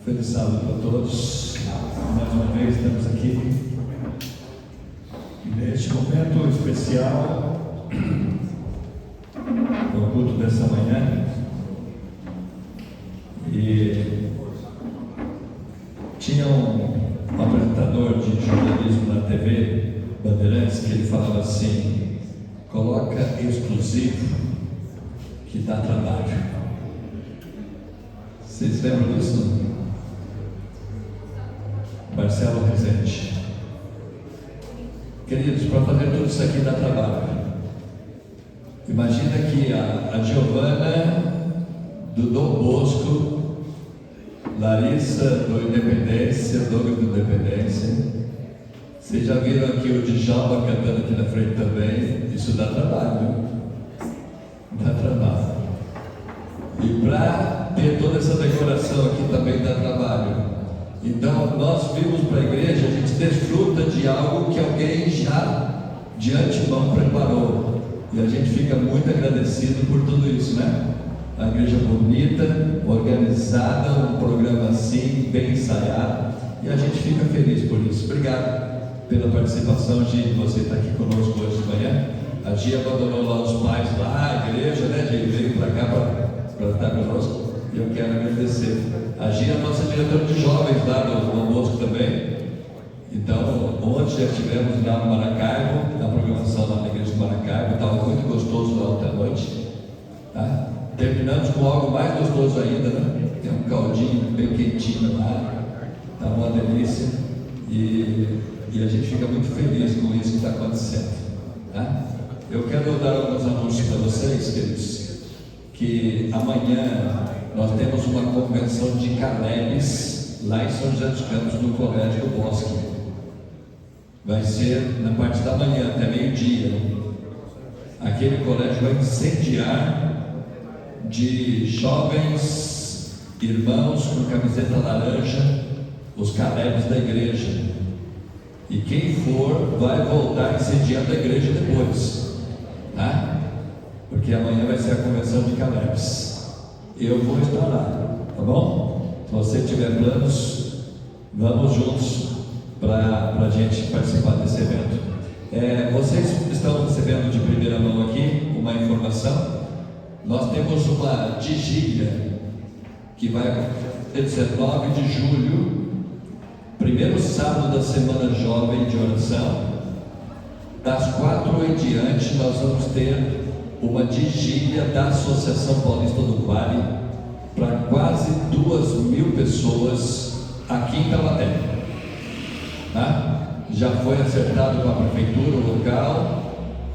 Feliz sábado para todos. Mais uma vez estamos aqui neste momento especial no culto dessa manhã. E tinha um apresentador de jornalismo na TV Bandeirantes que ele falava assim: coloca exclusivo que dá trabalho. Vocês lembram disso? Marcelo Rezende. Queridos, para fazer tudo isso aqui dá trabalho. Imagina que a Giovana do Dom Bosco, Larissa do Independência, Douglas do Independência. Vocês já viram aqui o Djalma cantando aqui na frente também. Isso dá trabalho. Dá trabalho. E para ter toda essa decoração aqui também dá trabalho. Então, nós vimos para a igreja, a gente desfruta de algo que alguém já de antemão preparou. E a gente fica muito agradecido por tudo isso, né? A igreja bonita, organizada, um programa assim, bem ensaiado. E a gente fica feliz por isso. Obrigado pela participação, Gi, você está aqui conosco hoje de manhã. A Gi abandonou lá os pais, lá a igreja, né, Gi? Veio para cá para estar conosco. E eu quero agradecer A Gia é a nossa diretora de jovens lá no Bosco também. Então, ontem já estivemos lá no Maracaibo, na programação lá na igreja do Maracaibo, estava muito gostoso lá ontem à noite. Tá? Terminamos com algo mais gostoso ainda, né? Tem um caldinho bem quentinho lá, está uma delícia. E a gente fica muito feliz com isso que está acontecendo. Tá? Eu quero dar alguns anúncios para vocês, queridos, que amanhã nós temos uma convenção de Calebes lá em São José dos Campos, no Colégio do Bosque. Vai ser na parte da manhã, até meio-dia. Aquele colégio vai incendiar de jovens irmãos com camiseta laranja, os Calebes da igreja. E quem for vai voltar incendiando a igreja depois, tá? Porque amanhã vai ser a convenção de Calebes. Eu vou estar lá, tá bom? Se você tiver planos, vamos juntos para a gente participar desse evento. Vocês estão recebendo de primeira mão aqui uma informação. Nós temos uma vigília que vai acontecer 19 de julho, primeiro sábado da Semana Jovem de Oração. Das 4 em diante nós vamos ter uma vigília da Associação Paulista do Vale para quase 2.000 pessoas aqui em Taubaté. Tá? Já foi acertado com a prefeitura o local,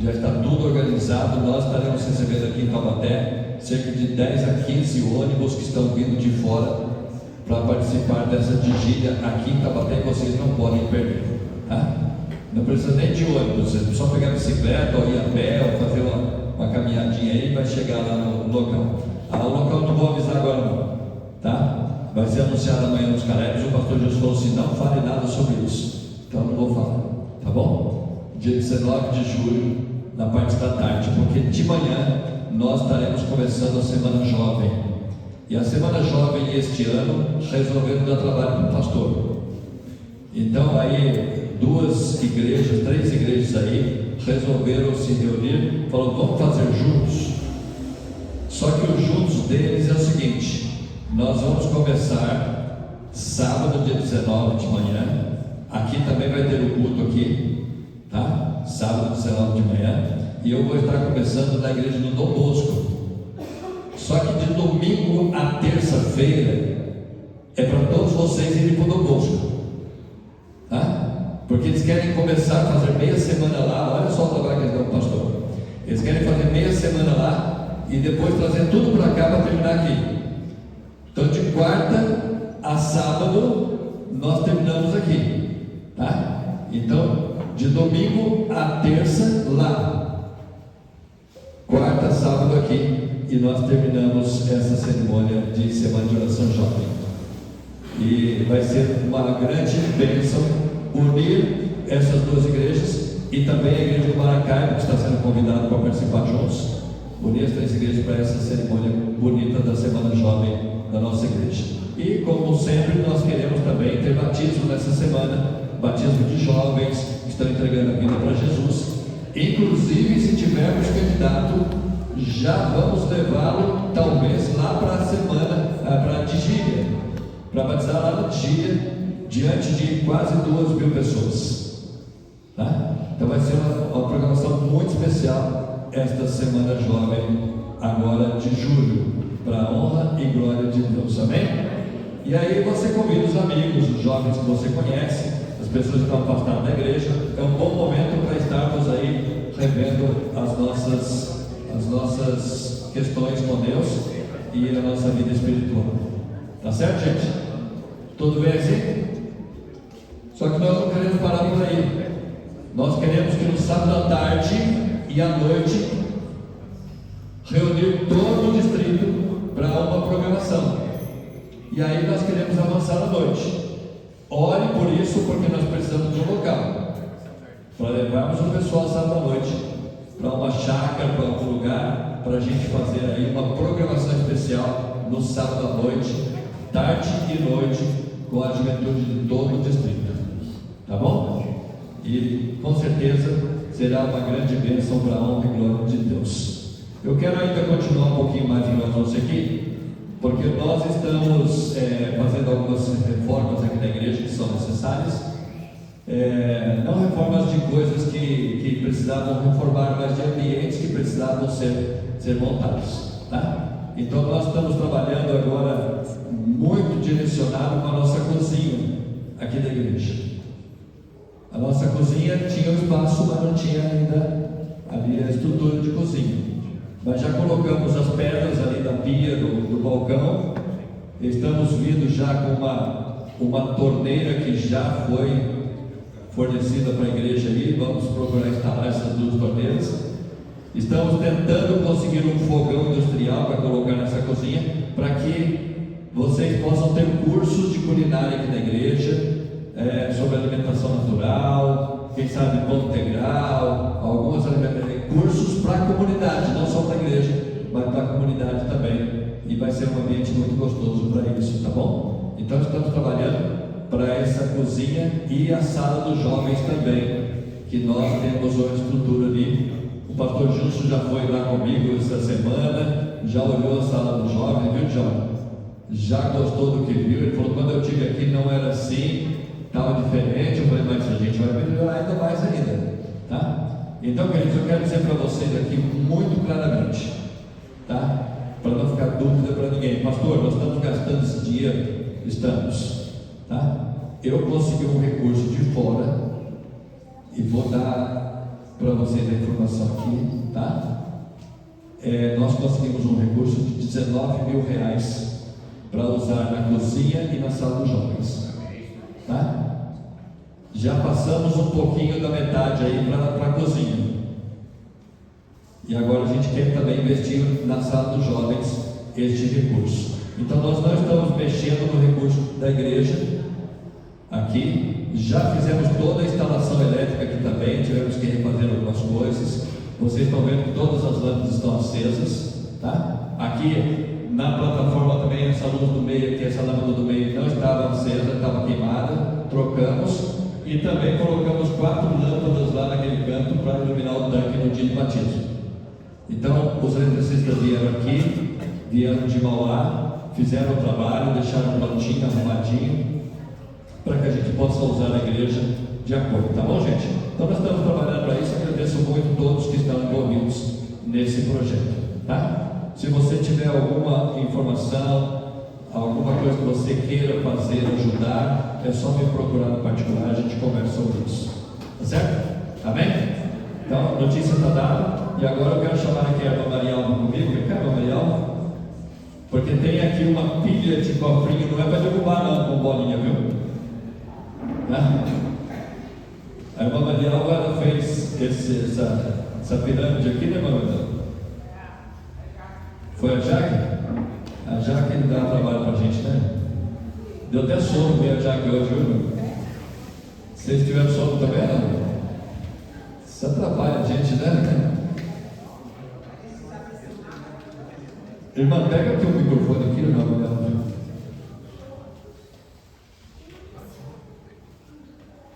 já está tudo organizado. Nós estaremos recebendo aqui em Taubaté cerca de 10 a 15 ônibus que estão vindo de fora para participar dessa vigília aqui em Taubaté, e vocês não podem perder. Tá? Não precisa nem de ônibus, é só pegar a bicicleta ou ir a pé ou fazer uma caminhadinha aí e vai chegar lá no local. O local não vou avisar agora não, tá? Vai ser anunciado amanhã nos Calebes. O pastor Jesus falou assim: não fale nada sobre isso, então não vou falar, tá bom? Dia 19 de julho, na parte da tarde, porque de manhã nós estaremos começando a Semana Jovem. E a Semana Jovem este ano resolvendo dar trabalho para o pastor. Então aí 3 igrejas aí resolveram se reunir, falaram: vamos fazer juntos. Só que os juntos deles é o seguinte: nós vamos começar sábado, dia 19 de manhã. Aqui também vai ter o culto aqui, tá? Sábado, 19 de manhã. E eu vou estar começando na igreja do Dom Bosco. Só que de domingo a terça-feira é para todos vocês irem para o Dom Bosco, tá? Porque eles querem começar a fazer meia semana lá. Olha só o trabalho que eles dão, pastor. Eles querem fazer meia semana lá e depois trazer tudo para cá para terminar aqui. Então de quarta a sábado nós terminamos aqui, tá? Então de domingo a terça lá, quarta, sábado aqui, e nós terminamos essa cerimônia de Semana de Oração Jovem. E vai ser uma grande bênção unir essas 2 igrejas e também a igreja do Maracaibo, que está sendo convidada para participar juntos. Unir as 3 igrejas para essa cerimônia bonita da Semana Jovem da nossa igreja. E como sempre, nós queremos também ter batismo nessa semana, batismo de jovens que estão entregando a vida para Jesus. Inclusive, se tivermos candidato, já vamos levá-lo talvez lá para a semana, para a vigília, para batizar lá na vigília, diante de quase 2.000 pessoas, tá? Então vai ser uma programação muito especial esta Semana Jovem agora de julho, para a honra e glória de Deus, amém? E aí você convida os amigos, os jovens que você conhece, as pessoas que estão afastadas da igreja. É um bom momento para estarmos aí revendo as nossas questões com Deus e a nossa vida espiritual. Tá certo, gente? Tudo bem assim? Só que nós não queremos parar por aí. Nós queremos que no sábado à tarde e à noite reunir todo o distrito para uma programação. E aí nós queremos avançar à noite. Ore por isso, porque nós precisamos de um local para levarmos o pessoal sábado à noite para uma chácara, para algum lugar, para a gente fazer aí uma programação especial no sábado à noite, tarde e noite, com a juventude de todo o distrito, tá bom? E com certeza será uma grande bênção para a honra e glória de Deus. Eu quero ainda continuar um pouquinho mais em anúncio aqui, porque nós estamos fazendo algumas reformas aqui na igreja que são necessárias, não reformas de coisas que precisavam reformar, mas de ambientes que precisavam ser montados, tá? Então nós estamos trabalhando agora muito direcionado com a nossa cozinha aqui da igreja. A nossa cozinha tinha um espaço, mas não tinha ainda ali a estrutura de cozinha. Mas já colocamos as pedras ali da pia do balcão. Estamos vindo já com uma torneira que já foi fornecida para a igreja ali. Vamos procurar instalar essas duas torneiras. Estamos tentando conseguir um fogão industrial para colocar nessa cozinha, para que vocês possam ter cursos de culinária aqui na igreja, sobre alimentação natural, quem sabe pão integral, alguns cursos para a comunidade, não só para a igreja, mas para a comunidade também. E vai ser um ambiente muito gostoso para isso, tá bom? Então estamos trabalhando para essa cozinha e a sala dos jovens também, que nós temos uma estrutura ali. O pastor Justo já foi lá comigo essa semana, já olhou a sala dos jovens, viu, João? Já gostou do que viu. Ele falou: quando eu estive aqui não era assim, estava diferente. Eu falei: mas a gente vai melhorar ainda mais ainda, tá? Então, queridos, eu quero dizer para vocês aqui muito claramente, tá? Para não ficar dúvida para ninguém: pastor, nós estamos gastando esse dinheiro? Estamos, tá? Eu consegui um recurso de fora e vou dar para vocês a informação aqui, tá? Nós conseguimos um recurso de R$19.000 para usar na cozinha e na sala dos jovens, tá? Já passamos um pouquinho da metade aí para a cozinha, e agora a gente quer também investir na sala dos jovens este recurso. Então nós não estamos mexendo no recurso da igreja aqui. Já fizemos toda a instalação elétrica aqui também, tivemos que refazer algumas coisas. Vocês estão vendo que todas as lâmpadas estão acesas, tá? Aqui na plataforma também, essa luz do meio aqui, essa lâmpada do meio não estava acesa, estava queimada, trocamos. E também colocamos 4 lâmpadas lá naquele canto para iluminar o tanque no dia de batismo. Então os eletricistas vieram aqui, vieram de Mauá, fizeram o trabalho, deixaram prontinho, arrumadinho, para que a gente possa usar a igreja de acordo, tá bom, gente? Então nós estamos trabalhando para isso. Agradeço muito a todos que estão envolvidos nesse projeto, tá? Se você tiver alguma informação, alguma coisa que você queira fazer, ajudar, é só me procurar no particular, a gente conversa sobre isso, tá certo? Amém? Então a notícia está dada. E agora eu quero chamar aqui a irmã Maria Alva comigo. Vem cá, irmã Maria Alva, porque tem aqui uma pilha de cofrinho. Não é para derrubar não, com bolinha, viu? A irmã Maria Alva, ela fez essa pirâmide aqui, né, irmã Maria? Foi a Jaque? A Jaque dá trabalho para a gente, né? Deu até sono ver a Jaque hoje, viu? Vocês tiveram sono também, não? Isso atrapalha a gente, né? Irmã, pega aqui o microfone aqui, irmã Maria Alva.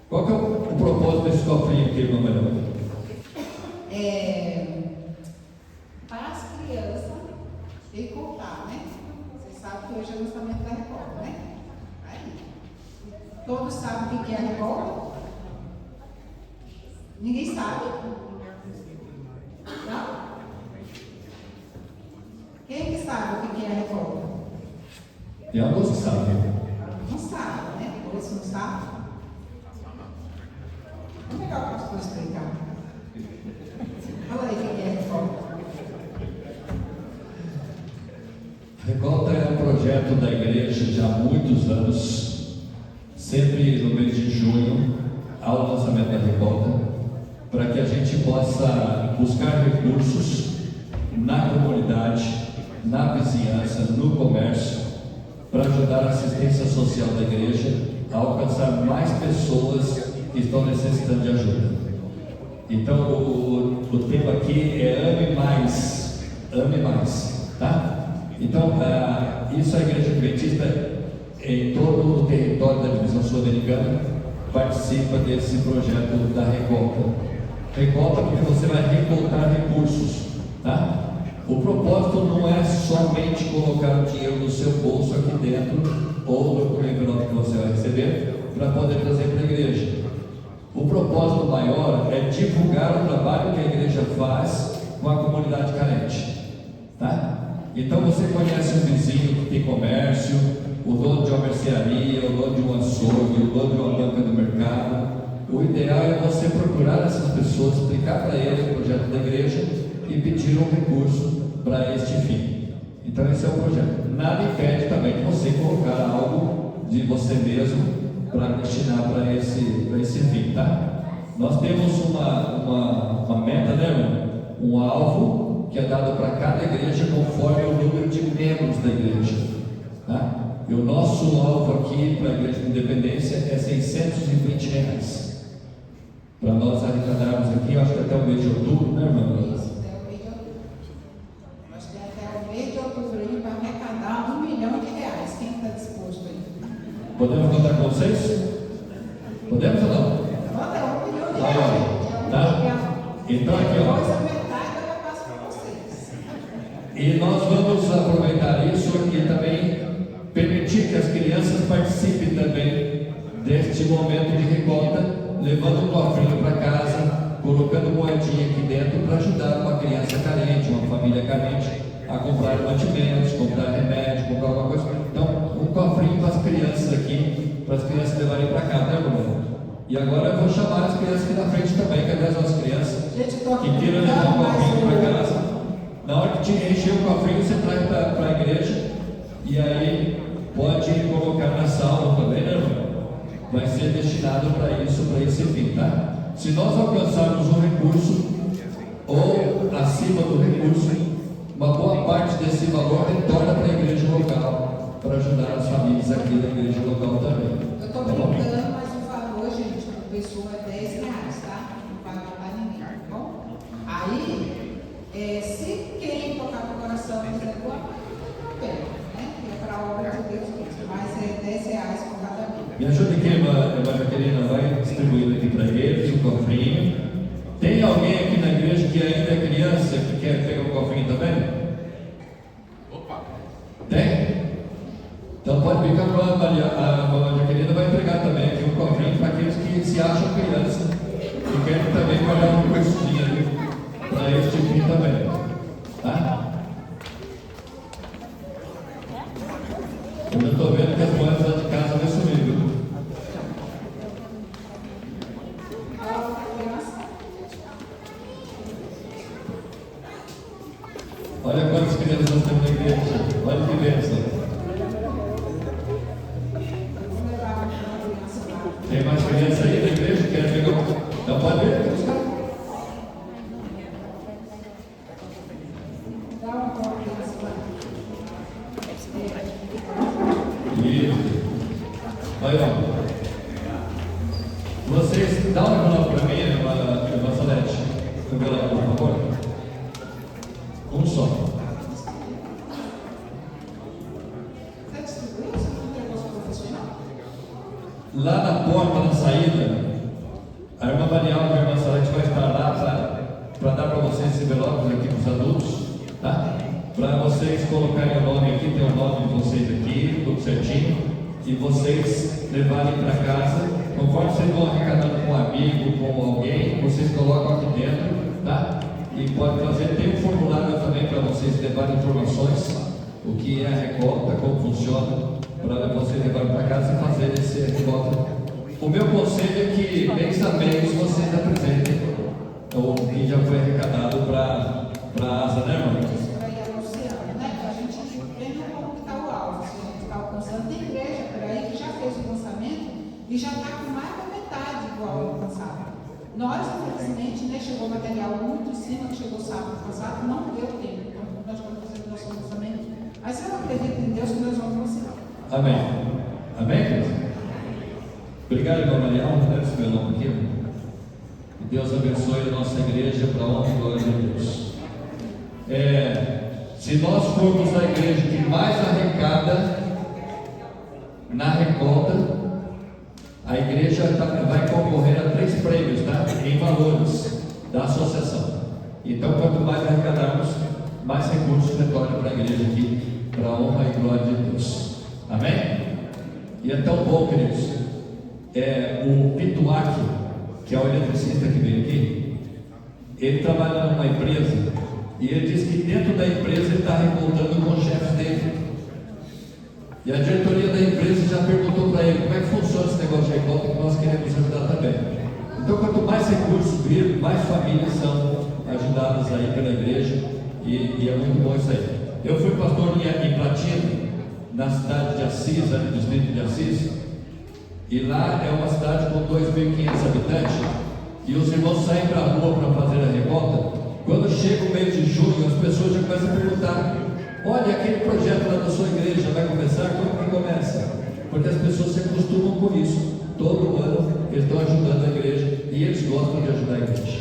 Qual que é o propósito desse cofrinho aqui, irmã Maria Alva? Para as crianças e contar, né? Você sabe que hoje é o lançamento da Record, né? Aí. Todos sabem o que é a Record? Ninguém sabe? Não? Quem que sabe o que é a Record? Tem alguns que sabem. Não sabe, né? Por isso não sabe. Vamos pegar o pastor explicar. Fala aí o que é a Record. Recolta é um projeto da igreja já há muitos anos, sempre no mês de junho, ao lançamento da Recolta, para que a gente possa buscar recursos na comunidade, na vizinhança, no comércio, para ajudar a assistência social da igreja a alcançar mais pessoas que estão necessitando de ajuda. Então o tema aqui é ame mais, tá? Então isso a igreja adventista em todo o território da divisão sul-americana participa desse projeto da Recolta. Recolta porque você vai recoltar recursos, tá? O propósito não é somente colocar o dinheiro no seu bolso aqui dentro ou no envelope que você vai receber para poder trazer para a igreja. O propósito maior é divulgar o trabalho que a igreja faz com a comunidade carente, tá? Então você conhece um vizinho que tem comércio, o dono de uma mercearia, o dono de um açougue, o dono de uma banca do mercado. O ideal é você procurar essas pessoas, explicar para eles o projeto da igreja e pedir um recurso para este fim. Então esse é o projeto. Nada impede também de você colocar algo de você mesmo para destinar para esse fim, tá? Nós temos uma meta, né, irmão? Um alvo que é dado para cada igreja conforme o número de membros da igreja, tá? E o nosso alvo aqui para a Igreja de Independência é R$620 para nós arrecadarmos aqui, eu acho que até o mês de outubro, né, irmão? Isso, até o mês de outubro. Nós temos até o mês de outubro aí para arrecadar R$1 milhão. Quem está disposto aí? Podemos contar com vocês? Podemos ou não? Bota R$1 milhão. Tá? Então aqui, ó. Depois a metade eu passo para vocês. E nós vamos aproveitar isso e também permitir que as crianças participem também deste momento de recolta, levando um cofrinho para casa, colocando moedinha aqui dentro para ajudar uma criança carente, uma família carente a comprar mantimentos, comprar remédio, comprar alguma coisa. Então, um cofrinho para as crianças aqui, para as crianças levarem para casa, né, irmão? E agora eu vou chamar as crianças aqui na frente também, cadê as nossas crianças que queiram levar um cofrinho para casa? Na hora que te encher o cofrinho, você traz para a igreja e aí pode colocar na sala também, né, irmão? Vai ser destinado para isso, para esse fim, tá? Se nós alcançarmos um recurso ou acima do recurso, uma boa parte desse valor retorna para a igreja local, para ajudar as famílias aqui da igreja local também. Eu estou brincando, mas o valor, gente, por pessoa é R$10, tá? Não vai matar ninguém, tá bom? Aí, se quem tocar no coração e quiser doar, não tem, né? É para a obra de Deus mesmo, mas é R$10 por cada um. Me ajuda aqui, irmã Jaqueline, vai distribuindo aqui para eles o cofrinho. Tem alguém aqui na igreja que ainda é criança que quer pegar o cofrinho também? Opa! Tem? Então pode ficar com a Jaqueline, vai entregar também aqui um cofrinho para aqueles que se acham criança e querem também guardar um coisinha ali para este fim também. Tá? Eu já estou vendo que as moedas lá de casa vão sumir, viu? Olha quantas crianças nós temos na igreja. Olha que bênção. Tem mais crianças aí na igreja que querem pegar um? Então pode ver. Isso. Olha, vocês dá uma envelope para mim, irmã Salete. Envelope, por favor. Um só. Você distribuiu? Você não tem negócio profissional? Lá na porta, na saída, a irmã Marial e a irmã Salete vai estar lá para dar para vocês esse envelope aqui para os adultos, tá? Para vocês colocarem o nome aqui, tem o nome de vocês aqui, tudo certinho, e vocês levarem para casa, conforme vocês vão arrecadando com um amigo, com alguém, vocês colocam aqui dentro, tá? E pode fazer, tem um formulário também para vocês levarem informações, o que é a recolta, como funciona, para vocês levarem para casa e fazer esse recolta. O meu conselho é que mês a mês vocês apresentem o que já foi arrecadado para a asa, né, irmão? Para ir anunciando, né? A gente vendo como que está o alvo, se a gente está alcançando. Tem igreja por aí que já fez o lançamento e já está com mais da metade do alvo alcançado. Nós, infelizmente, né, chegou material muito em cima, que chegou sábado passado, não deu tempo. Então, nós vamos fazer o nosso lançamento. Mas eu acredito em Deus que nós vamos lançar. Amém. Amém, queridos? Obrigado, irmão Marial, por esse meu nome aqui. Que Deus abençoe a nossa igreja para a honra e glória de Deus. Se nós formos a igreja que mais arrecada na recolta, a igreja vai concorrer a 3 prêmios, tá? Em valores da associação. Então, quanto mais arrecadarmos, mais recursos retornem para a igreja aqui, para a honra e glória de Deus. Amém? E é tão bom, queridos, o Pituac, que é o eletricista que veio aqui, ele trabalha numa empresa, e ele diz que dentro da empresa ele está revoltando com o chefe dele. E a diretoria da empresa já perguntou para ele como é que funciona esse negócio de revolta, que nós queremos ajudar também. Então, quanto mais recursos vir, mais famílias são ajudadas aí pela igreja, e é muito bom isso aí. Eu fui pastor em Platina, na cidade de Assis, ali do distrito de Assis, e lá é uma cidade com 2.500 habitantes, e os irmãos saem para a rua para fazer a revolta. Quando chega o mês de junho, as pessoas já começam a perguntar: olha, aquele projeto lá da sua igreja vai começar? Como que começa? Porque as pessoas se acostumam com isso. Todo ano eles estão ajudando a igreja, e eles gostam de ajudar a igreja,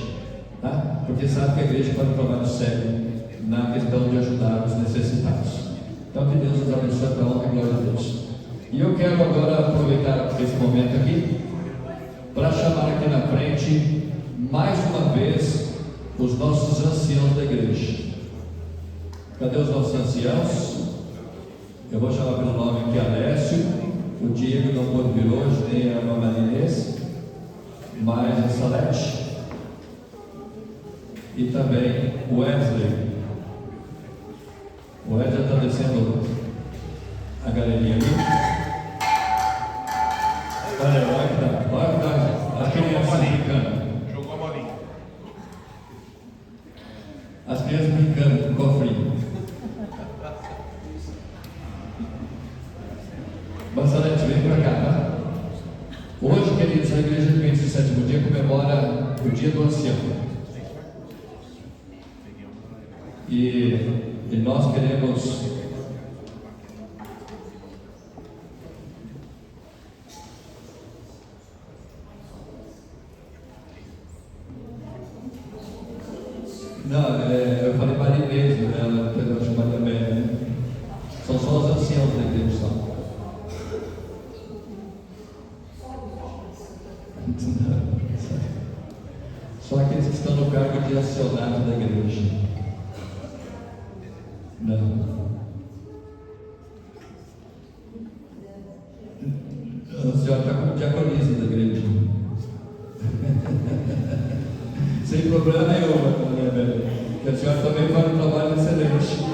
tá? Porque sabem que a igreja faz um trabalho sério na questão de ajudar os necessitados. Então, que Deus nos abençoe para a honra e glória de Deus. E eu quero agora aproveitar esse momento aqui para chamar aqui na frente mais uma vez os nossos anciãos da igreja. Cadê os nossos anciãos? Eu vou chamar pelo nome aqui: Alessio. O Diego não pôde vir hoje, nem a Mamãe Inês, mas a Salete e também o Wesley. O Wesley está descendo a galeria ali. Olha que tá. As crianças brincando. Jogou a bolinha. As crianças brincando com o cofrinho. Marcelete, vem para cá, tá? Hoje, queridos, a Igreja Adventista do Sétimo Dia comemora o Dia do Ancião. E nós queremos eu falei Maria mesmo, né? Ela pegou a chamada também, né? São só os anciãos da igreja, só. Só aqueles que estão no cargo de acionado da igreja. Não. A senhora está como diaconisa da igreja. Sem problema nenhum, minha velha. Que a senhora também faz um trabalho excelente.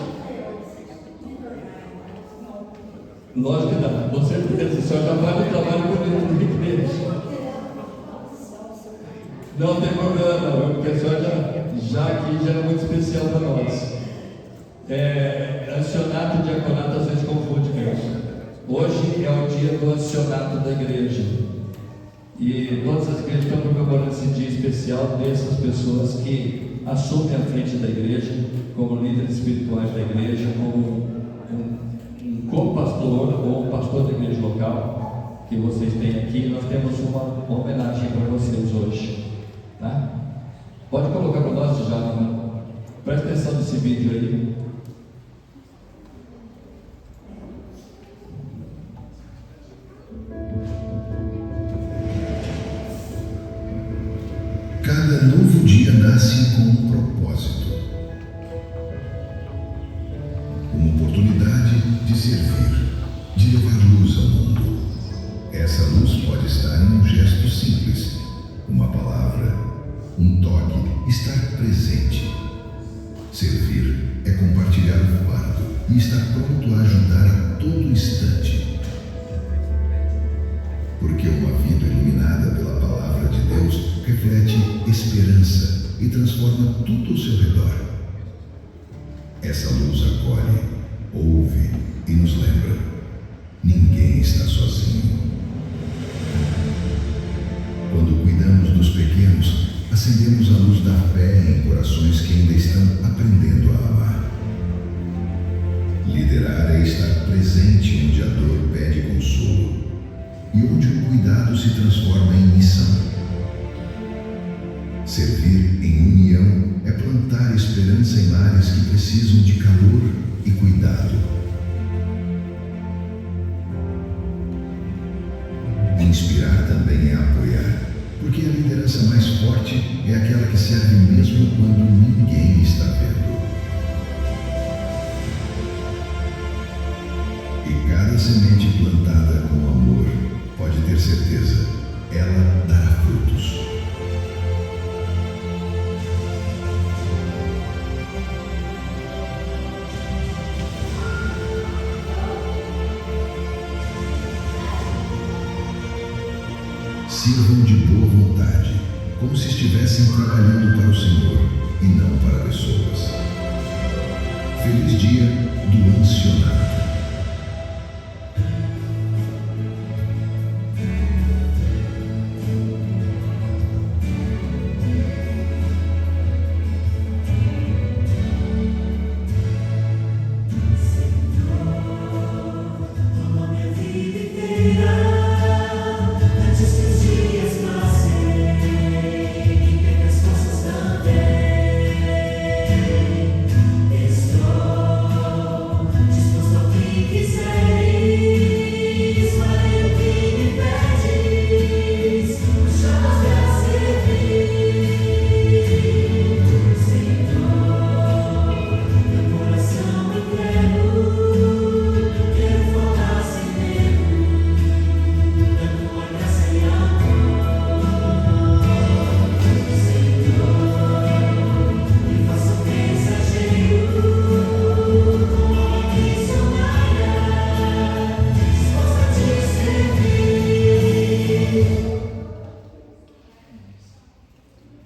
Lógico que dá, com certeza. A senhora já faz um trabalho bonito na igreja. Não tem problema não, porque a senhora já aqui já é muito especial para nós. Acionato e diaconato às vezes confunde mesmo. Hoje é o dia do acionato da igreja. E todas as igrejas estão comemorando esse dia especial dessas pessoas que assumem a frente da igreja, como líderes espirituais da igreja, como um co-pastor ou um pastor da igreja local que vocês têm aqui. Nós temos uma homenagem para vocês hoje. Tá? Pode colocar para nós já, né? Presta atenção nesse vídeo aí. Cada novo dia nasce com um propósito, uma oportunidade de servir, de levar luz ao mundo. Essa luz pode estar em um gesto simples, uma palavra, um toque, estar presente. Servir é compartilhar o fardo e estar pronto a ajudar a todo instante. Porque uma vida iluminada pela palavra de Deus reflete esperança e transforma tudo ao seu redor. Essa luz acolhe, ouve e nos lembra: ninguém está sozinho. Quando cuidamos dos pequenos, acendemos a luz da fé em corações que ainda estão aprendendo a amar. Liderar é estar presente onde a dor pede consolo e onde o cuidado se transforma em missão. Servir em união é plantar esperança em lares que precisam de calor e cuidado. Inspirar também é apoiar, porque a liderança mais forte é aquela que serve mesmo quando ninguém está vendo. semente plantada com amor, pode ter certeza, ela dará frutos. Sirvam de boa vontade, como se estivessem trabalhando para o Senhor e não para pessoas. Feliz dia do ansionato.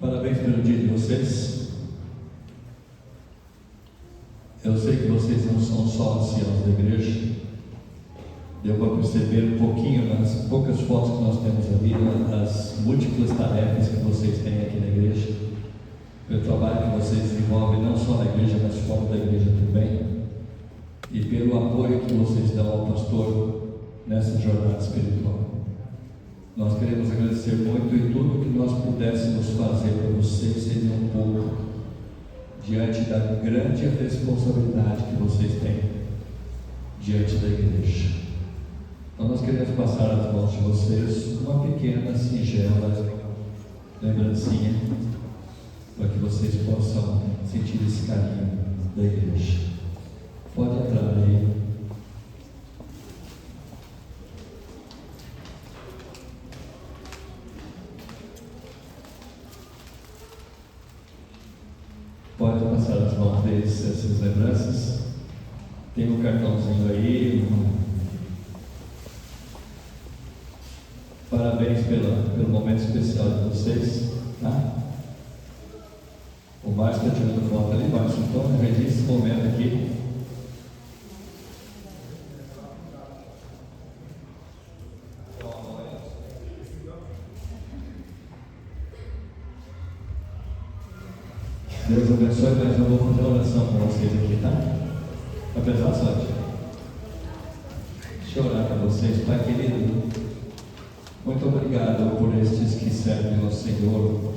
Parabéns pelo dia de vocês. Eu sei que vocês não são só anciãos da igreja. Deu para perceber um pouquinho nas poucas fotos que nós temos ali, as múltiplas tarefas que vocês têm aqui na igreja, pelo trabalho que vocês desenvolvem não só na igreja, mas fora da igreja também, e pelo apoio que vocês dão ao pastor nessa jornada espiritual. Nós queremos agradecer muito, e tudo que nós pudéssemos fazer para vocês seria um pouco diante da grande responsabilidade que vocês têm diante da igreja. Então nós queremos passar às mãos de vocês uma pequena, singela lembrancinha, para que vocês possam sentir esse carinho da igreja. Pode entrar aí. Pode passar as mãos deles essas lembranças. Tem um cartãozinho aí. Parabéns pelo momento especial de vocês. Tá? O Márcio está tirando foto ali, Márcio. Então, registre esse momento aqui. Deus abençoe, mas eu vou fazer uma oração com vocês aqui, tá? Apesar de sorte. Deixa eu orar para vocês. Pai querido, muito obrigado por estes que servem ao Senhor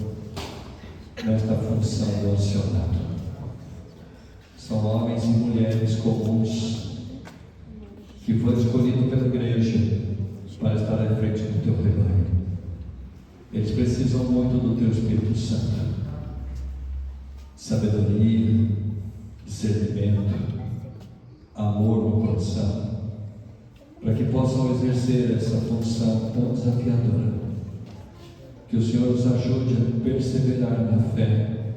nesta função do ansionato. São homens e mulheres comuns que foram escolhidos pela igreja para estar à frente do teu rebanho. Eles precisam muito do teu Espírito Santo. Sabedoria, discernimento, amor no coração, para que possam exercer essa função tão desafiadora. Que o Senhor os ajude a perseverar na fé,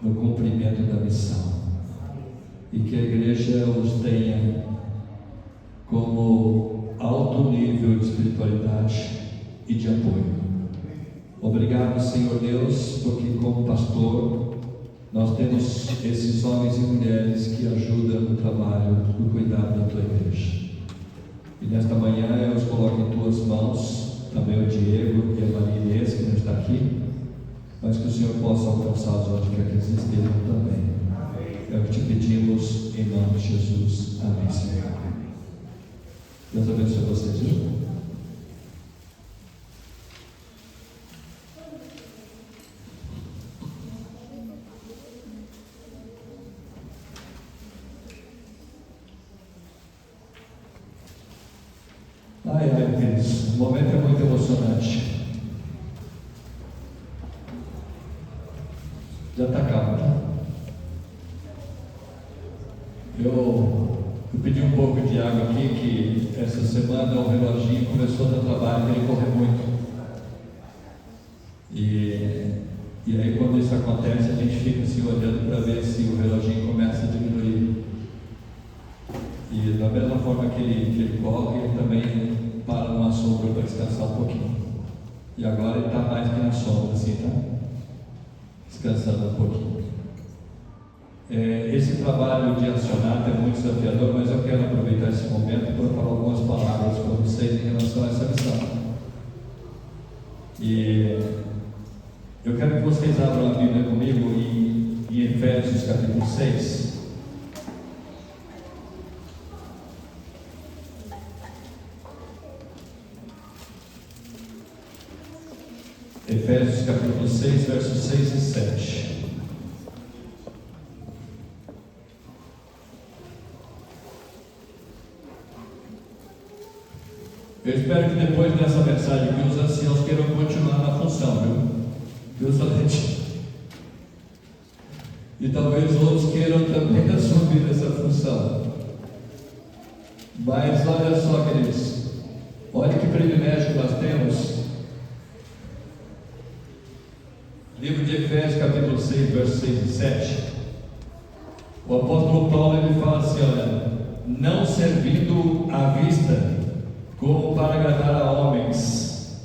no cumprimento da missão, e que a igreja os tenha como alto nível de espiritualidade e de apoio. Obrigado, Senhor Deus, porque como pastor nós temos esses homens e mulheres que ajudam no trabalho, no cuidado da tua igreja. E nesta manhã eu os coloco em tuas mãos, também o Diego e a Maria Inês, que não está aqui, mas que o Senhor possa alcançá-los onde quer que eles estejam também. É o que te pedimos em nome de Jesus. Amém, Senhor. Deus abençoe vocês, viu? Ai, queridos, o momento é muito emocionante. Já está calmo, né? Eu pedi um pouco de Tiago aqui que essa semana o reloginho começou a dar trabalho, ele corre muito. E aí quando isso acontece, a gente fica assim olhando para ver se o reloginho começa a diminuir. E da mesma forma que ele corre, ele também para numa sombra para descansar um pouquinho. E agora ele está mais que na sombra, assim, tá? Descansando um pouquinho. Esse trabalho de acionar é muito desafiador, mas eu quero aproveitar esse momento para falar algumas palavras para vocês em relação a essa missão. E eu quero que vocês abram a Bíblia comigo em Efésios capítulo 6. Efésios capítulo 6, versos 6 e 7. Eu espero que depois dessa mensagem que os anciãos queiram continuar na função, viu Salete? E talvez outros queiram também assumir essa função. Mas olha só, queridos, olha que privilégio nós temos. Livro de Efésios, capítulo 6, versos 6 e 7. O apóstolo Paulo ele fala assim: olha, não servindo à vista como para agradar a homens,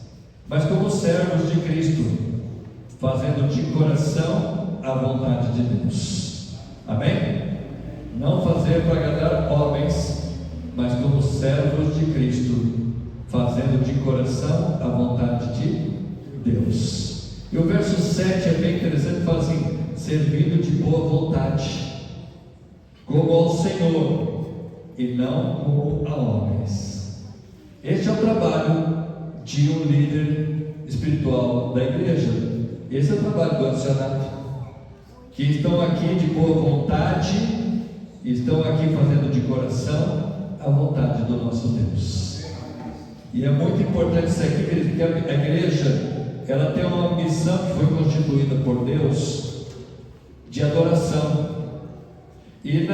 mas como servos de Cristo, fazendo de coração a vontade de Deus. Amém? Não fazer para agradar homens, mas como servos de Cristo, fazendo de coração a vontade de Deus. E o verso 7 é bem interessante, fala assim: servindo de boa vontade, como ao Senhor, e não como a homens. Este é o trabalho de um líder espiritual da igreja. Esse é o trabalho do ancianato, que estão aqui de boa vontade, estão aqui fazendo de coração a vontade do nosso Deus. E é muito importante isso aqui, porque a igreja ela tem uma missão que foi constituída por Deus de adoração. E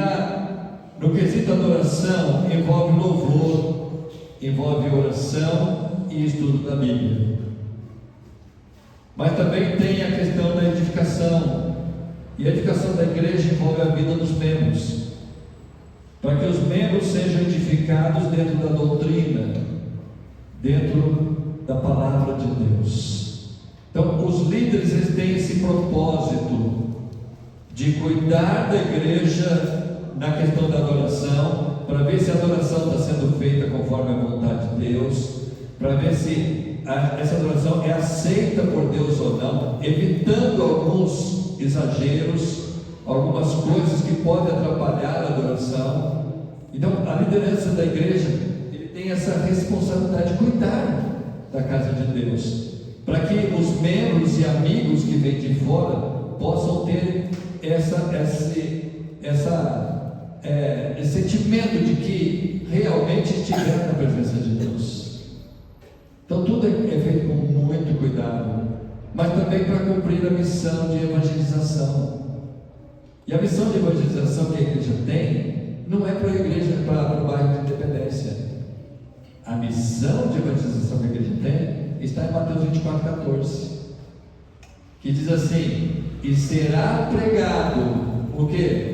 no quesito adoração envolve louvor, envolve oração e estudo da Bíblia. Mas também tem a questão da edificação. E a edificação da igreja envolve a vida dos membros, para que os membros sejam edificados dentro da doutrina, dentro da palavra de Deus. Então, os líderes eles têm esse propósito de cuidar da igreja na questão da adoração, para ver se a adoração está sendo feita conforme a vontade de Deus, para ver se essa adoração é aceita por Deus ou não, evitando alguns exageros, algumas coisas que podem atrapalhar a adoração. Então, a liderança da igreja ele tem essa responsabilidade de cuidar da casa de Deus, para que os membros e amigos que vêm de fora possam ter esse sentimento de que realmente estiveram na presença de Deus. Então tudo é feito com muito cuidado, mas também para cumprir a missão de evangelização. E a missão de evangelização que a igreja tem não é para a igreja, para o bairro de Independência. A missão de evangelização que a igreja tem está em Mateus 24:14, que diz assim: e será pregado o quê?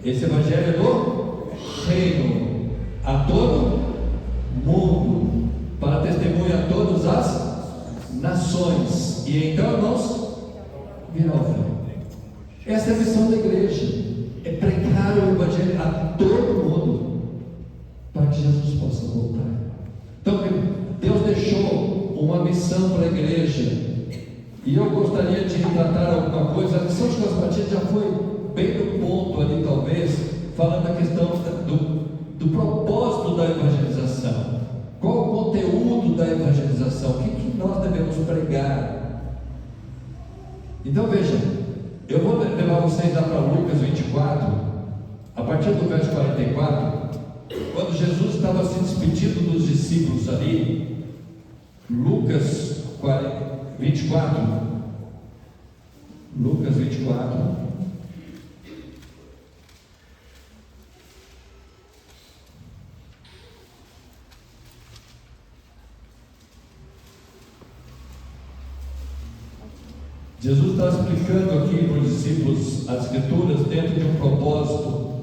Esse evangelho do reino a todo mundo, para testemunha a todas as nações, e então, irmãos, virá o fim. Essa é a missão da igreja, é pregar o evangelho a todo mundo, para que Jesus possa voltar. Então, Deus deixou uma missão para a igreja, e eu gostaria de tratar alguma coisa. A missão de Cosmatinha já foi bem no ponto ali, talvez, falando da questão do propósito da evangelização. Qual o conteúdo da evangelização? O que nós devemos pregar? Então veja, eu vou levar vocês lá para Lucas 24, a partir do verso 44, quando Jesus estava se despedindo dos discípulos ali. Lucas 24. Lucas 24. Jesus está explicando aqui para os discípulos as Escrituras dentro de um propósito,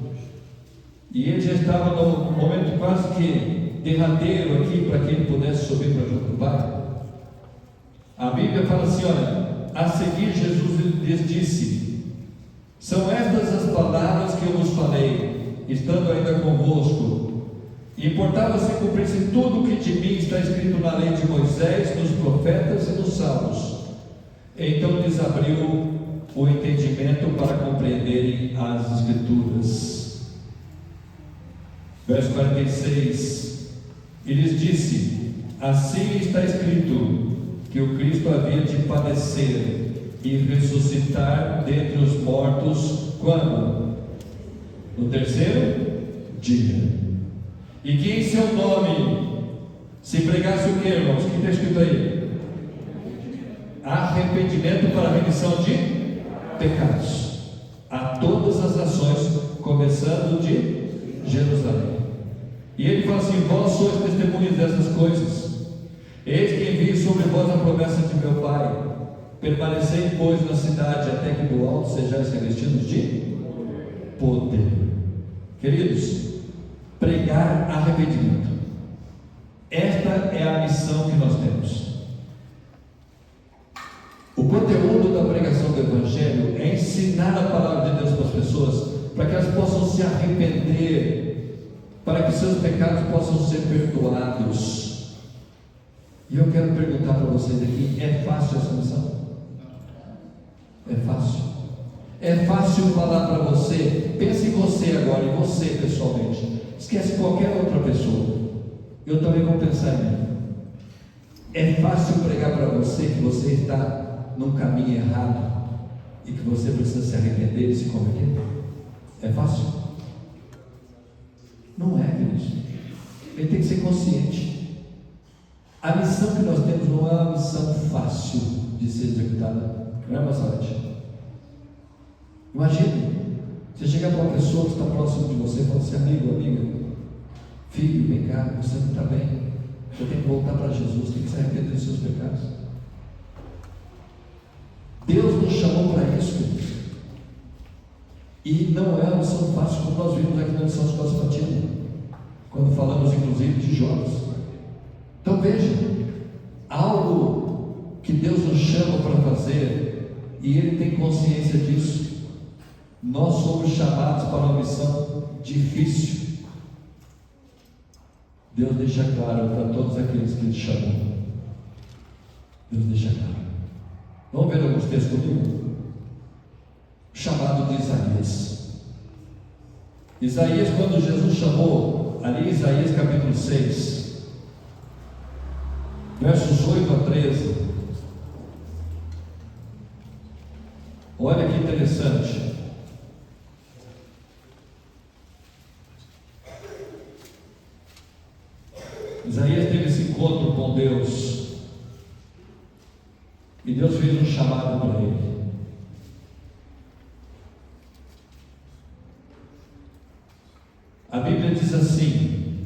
e ele já estava num momento quase que derradeiro aqui para que ele pudesse subir para junto do Pai. A Bíblia fala assim, olha, a seguir Jesus lhes disse: são estas as palavras que eu vos falei, estando ainda convosco. Importava se cumprisse tudo o que de mim está escrito na lei de Moisés, nos profetas e nos salmos. Então lhes abriu o entendimento para compreenderem as Escrituras. Verso 46: e lhes disse: assim está escrito, que o Cristo havia de padecer e ressuscitar dentre os mortos, quando? No terceiro dia. E que em seu nome se pregasse o que, irmãos? O que está escrito aí? Arrependimento para a remissão de pecados a todas as nações, começando de Jerusalém. E ele fala assim: vós sois testemunhas dessas coisas. Eis que envio sobre vós a promessa de meu Pai. Permanecei, pois, na cidade, até que do alto sejais revestidos de poder. Queridos, pregar arrependimento, esta é a missão que nós temos. O conteúdo da pregação do Evangelho é ensinar a palavra de Deus para as pessoas, para que elas possam se arrepender, para que seus pecados possam ser perdoados. E eu quero perguntar para vocês aqui: é fácil essa missão? É fácil? É fácil falar para você? Pense em você agora, em você pessoalmente. Esquece qualquer outra pessoa. Eu também vou pensar em mim. É fácil pregar para você que você está num caminho errado e que você precisa se arrepender e se converter? É fácil? Não é, queridos. Ele tem que ser consciente. A missão que nós temos não é uma missão fácil de ser executada. Não é, Massarete? Imagine, você chegar para uma pessoa que está próximo de você e falar assim: amigo, amiga, filho, vem cá, você não está bem, você tem que voltar para Jesus, tem que se arrepender dos seus pecados. Deus nos chamou para isso, queridos. E não é uma missão fácil, como nós vimos aqui na lição de Escola Sabatina, quando falamos inclusive de jovens. Então veja, algo que Deus nos chama para fazer, e Ele tem consciência disso. Nós somos chamados para uma missão difícil. Deus deixa claro para todos aqueles que Ele chamou. Deus deixa claro. Vamos ver alguns textos comigo? O chamado de Isaías. Isaías, quando Jesus chamou, ali em Isaías capítulo 6, versos 8 a 13. Olha que interessante. Isaías teve esse encontro com Deus, e Deus fez um chamado para ele. A Bíblia diz assim: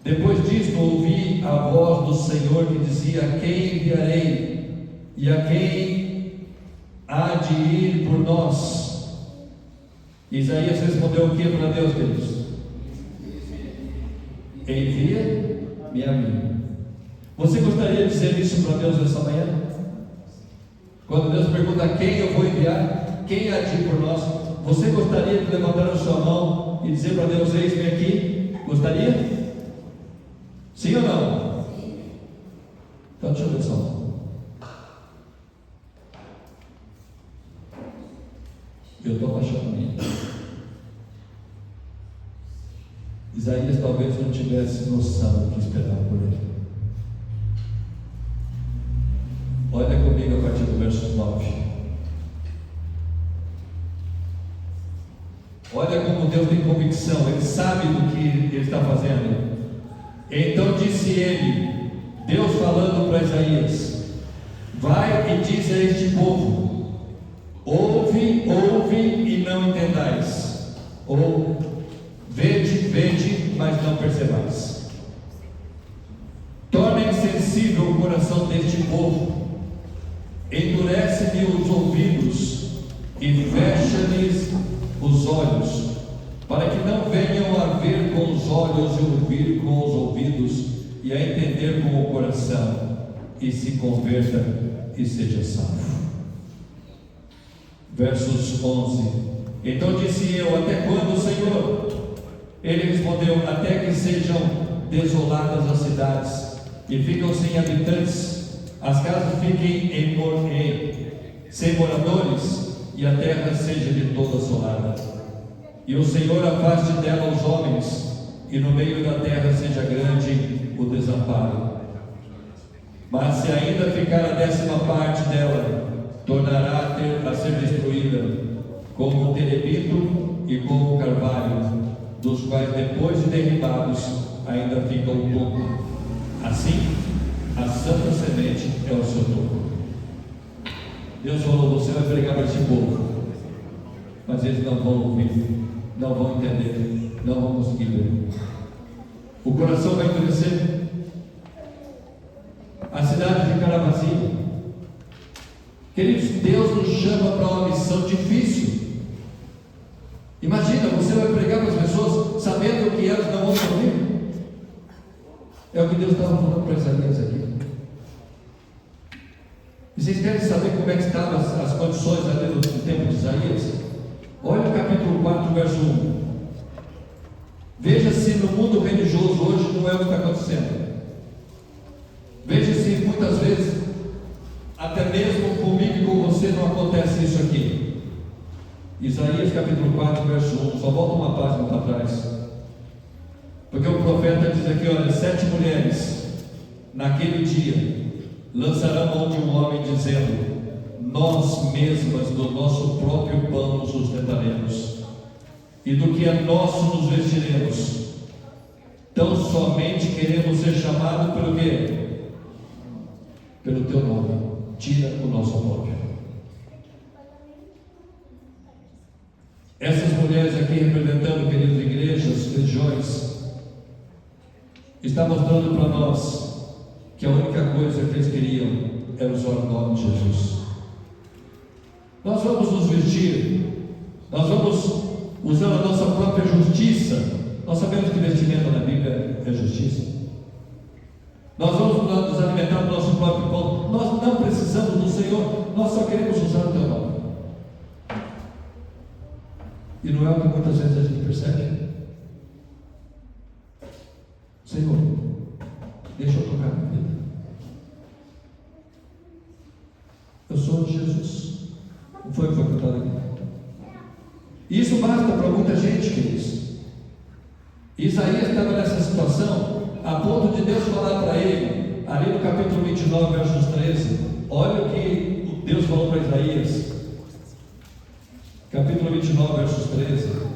depois disto ouvi a voz do Senhor que dizia: a quem enviarei? E a quem há de ir por nós? Isaías respondeu o que para Deus, queridos? Envia-me a mim. Você gostaria de dizer isso para Deus essa manhã? Quando Deus pergunta a quem eu vou enviar, quem há de ir por nós, você gostaria de levantar a sua mão e dizer para Deus: eis-me aqui? Gostaria? Sim ou não? Então deixa eu ver sua mão. Eu estou apaixonado por mim. Isaías talvez não tivesse noção do que esperava por ele. Olha comigo a partir do verso 9. Olha como Deus tem convicção, Ele sabe do que Ele está fazendo. Então disse ele, Deus falando para Isaías: vai e diz a este povo: ouve, ouve e não entendais, ou vede, vede, mas não percebais. Torna insensível o coração deste povo, endurece endurece-lhe os ouvidos e fecha-lhes os olhos, para que não venham a ver com os olhos e ouvir com os ouvidos e a entender com o coração, e se converta e seja salvo. Versos 11. Então disse eu: até quando, Senhor? Ele respondeu: até que sejam desoladas as cidades e ficam sem habitantes, as casas fiquem sem moradores, e a terra seja de toda assolada. E o Senhor afaste dela os homens, e no meio da terra seja grande o desamparo. Mas se ainda ficar a 10ª parte dela, tornará a ser destruída, como o terebinto e como o carvalho, dos quais depois de derribados ainda fica um pouco. Assim, a santa semente é o seu toco. Deus falou: você vai pregar para esse povo, mas eles não vão ouvir, não vão entender, não vão conseguir ver. O coração vai endurecer, a cidade ficará vazia. Queridos, Deus nos chama para uma missão difícil. Imagina, você vai pregar para as pessoas sabendo que elas não vão ouvir. É o que Deus estava falando para Isaías aqui. E vocês querem saber como é que estavam as condições ali no tempo de Isaías? Olha o capítulo 4, verso 1. Veja se no mundo religioso hoje não é o que está acontecendo. Veja se muitas vezes, até mesmo comigo e com você, não acontece isso aqui. Isaías capítulo 4, verso 1. Só volta uma página para trás. Porque o profeta diz aqui: olha, 7 mulheres naquele dia lançarão mão de um homem, dizendo: nós mesmas do nosso próprio pão nos sustentaremos, e do que é nosso nos vestiremos. Tão somente queremos ser chamados pelo quê? Pelo teu nome. Tira o nosso próprio. Essas mulheres aqui, representando, queridas igrejas, religiões, está mostrando para nós que a única coisa que eles queriam era usar o nome de Jesus. Nós vamos nos vestir, nós vamos usar a nossa própria justiça. Nós sabemos que vestimenta na Bíblia é justiça. Nós vamos nos alimentar do nosso próprio pão. Nós não precisamos do Senhor, nós só queremos usar o teu nome. E não é o que muitas vezes a gente percebe. Senhor, deixa eu tocar na vida. Eu sou de Jesus. Não foi o que foi cantado aqui? E isso basta para muita gente, queridos. Isaías estava nessa situação, a ponto de Deus falar para ele, ali no capítulo 29, versos 13. Olha o que Deus falou para Isaías. Capítulo 29, versos 13.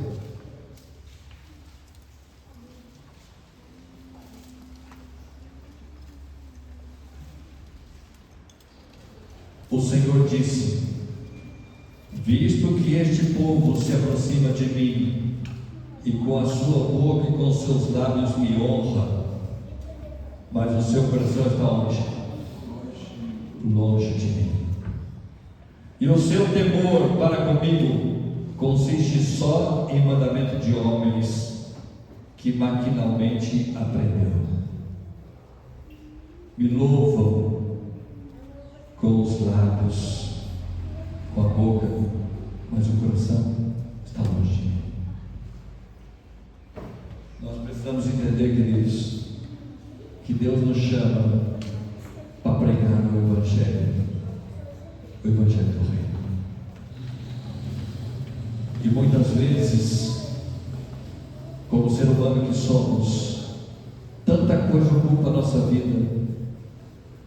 O Senhor disse: visto que este povo se aproxima de mim, e com a sua boca e com os seus lábios me honra, mas o seu coração está onde? Longe de mim. E o seu temor para comigo consiste só em mandamento de homens que maquinalmente aprenderam. Me louvam com os lábios, com a boca, mas o coração está longe de mim. Nós precisamos entender, queridos, que Deus nos chama para pregar o Evangelho do Reino. E muitas vezes, como ser humano que somos, tanta coisa ocupa a nossa vida,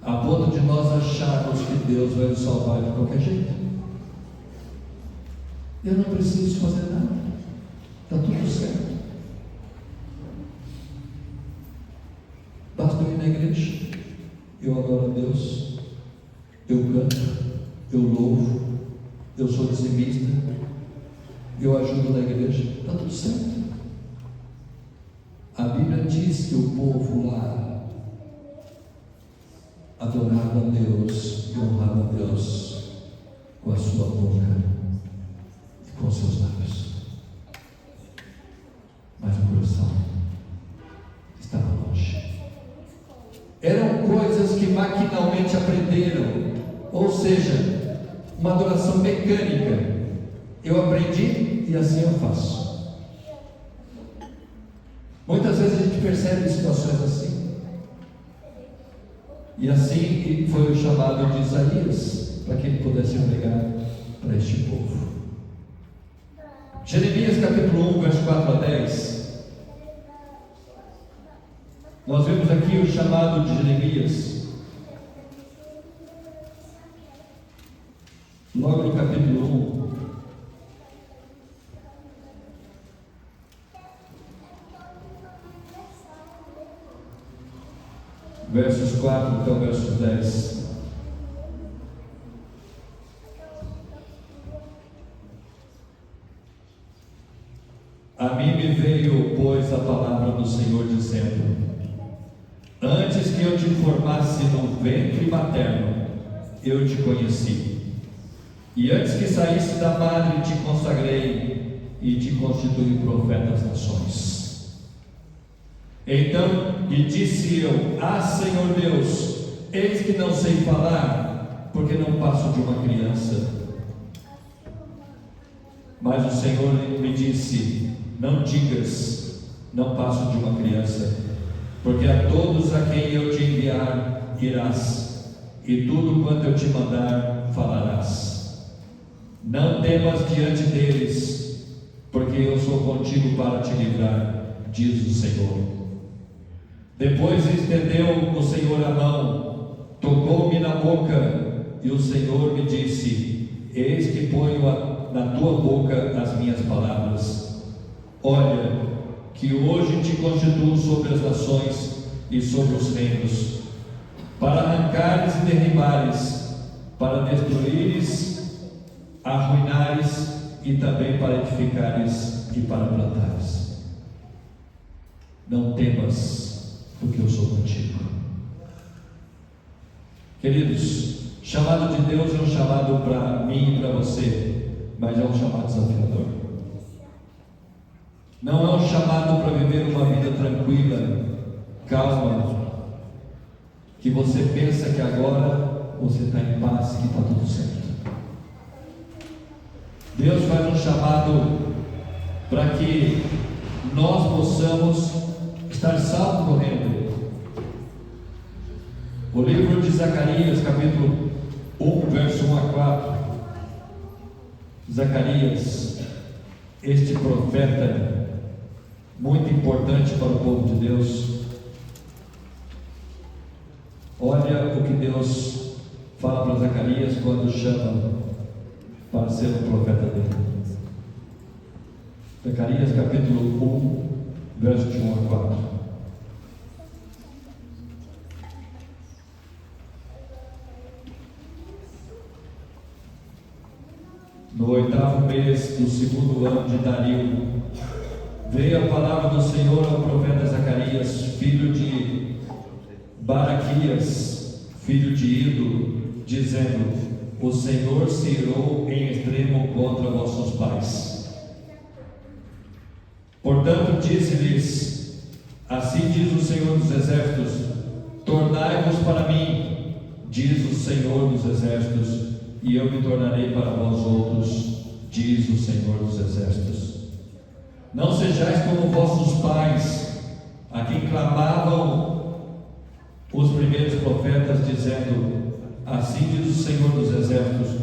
a ponto de nós acharmos que Deus vai nos salvar de qualquer jeito. Eu não preciso fazer nada, está tudo certo. Basta eu ir na igreja, eu adoro a Deus, eu canto, eu louvo, eu sou dizimista, eu ajudo na igreja, está tudo certo. A Bíblia diz que o povo lá adorava a Deus e honrava a Deus Ou seja, uma adoração mecânica. Eu aprendi e assim eu faço. Muitas vezes a gente percebe situações assim. E assim foi o chamado de Isaías, para que ele pudesse pregar para este povo. Jeremias capítulo 1, verso 4 a 10. Nós vemos aqui o chamado de Jeremias. Logo no capítulo 1. Versos 4 até o verso 10. A mim me veio, pois, a palavra do Senhor dizendo: antes que eu te formasse no ventre materno, eu te conheci. E antes que saísse da madre, te consagrei e te constituí profeta das nações. Então lhe disse eu: ah, Senhor Deus, eis que não sei falar, porque não passo de uma criança. Mas o Senhor me disse: não digas, não passo de uma criança, porque a todos a quem eu te enviar irás, e tudo quanto eu te mandar falarás. Não temas diante deles, porque eu sou contigo para te livrar, diz o Senhor. Depois estendeu o Senhor a mão, tocou-me na boca, e o Senhor me disse: eis que ponho na tua boca as minhas palavras. Olha, que hoje te constituo sobre as nações e sobre os reinos, para arrancares e derribares, para destruíres, arruinares e também para edificares e para plantares. Não temas, porque eu sou contigo. Queridos, chamado de Deus é um chamado para mim e para você, mas é um chamado desafiador. Não é um chamado para viver uma vida tranquila, calma, que você pensa que agora você está em paz e que está tudo certo. Deus faz um chamado para que nós possamos estar salvos no reino dele. O livro de Zacarias, capítulo 1, verso 1 a 4. Zacarias, este profeta muito importante para o povo de Deus. Olha o que Deus fala para Zacarias quando chama para ser o profeta dele. Zacarias capítulo 1, verso de 1 a 4. No 8º mês do 2º ano de Dario, veio a palavra do Senhor ao profeta Zacarias, filho de Baraquias, filho de Ido, dizendo: o Senhor se irou em extremo contra vossos pais. Portanto disse-lhes: assim diz o Senhor dos exércitos, tornai-vos para mim, diz o Senhor dos exércitos, e eu me tornarei para vós outros, diz o Senhor dos exércitos. Não sejais como vossos pais, a quem clamavam os primeiros profetas, dizendo: assim diz o Senhor dos exércitos,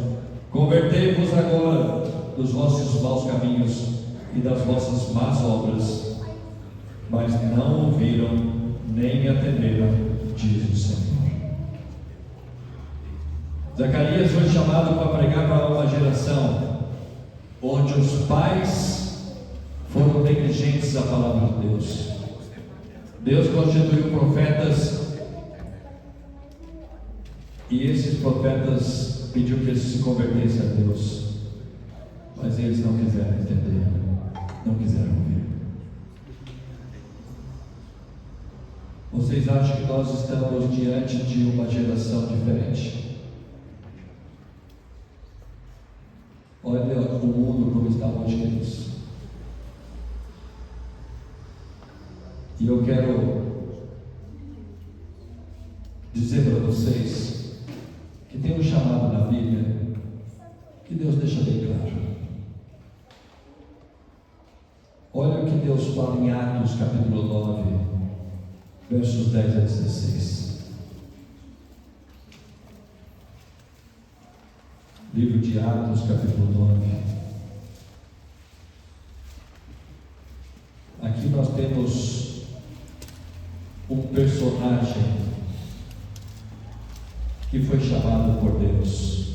convertei-vos agora dos vossos maus caminhos e das vossas más obras. Mas não ouviram, nem me atenderam, diz o Senhor. Zacarias foi chamado para pregar para uma geração onde os pais foram negligentes à palavra de Deus. Deus constituiu profetas, e esses profetas pediu que eles se convertessem a Deus, mas eles não quiseram entender, não quiseram ouvir. Vocês acham que nós estamos diante de uma geração diferente? Olha o mundo como está hoje, queridos. E eu quero dizer para vocês que tem tem um chamado na Bíblia que Deus deixa bem claro. Olha o que Deus fala em Atos capítulo 9, versos 10 a 16. Livro de Atos capítulo 9. Aqui nós temos um personagem que foi chamado por Deus.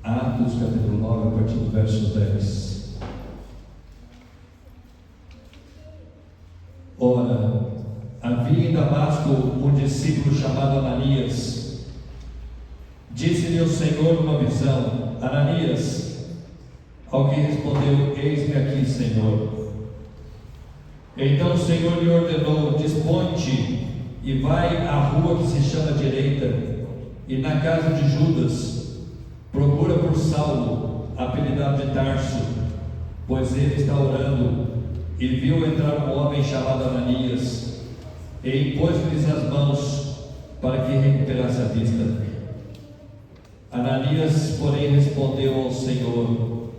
Atos capítulo 9, a partir do verso 10. Ora, havia em Damasco um discípulo chamado Ananias. Disse-lhe o Senhor uma visão: Ananias. Ao que respondeu: Eis-me aqui, Senhor. Então o Senhor lhe ordenou: Dispõe-te e vai à rua que se chama Direita, e na casa de Judas procura por Saulo, apelidado de Tarso, pois ele está orando. E viu entrar um homem chamado Ananias, e impôs-lhes as mãos para que recuperasse a vista. Ananias, porém, respondeu ao Senhor: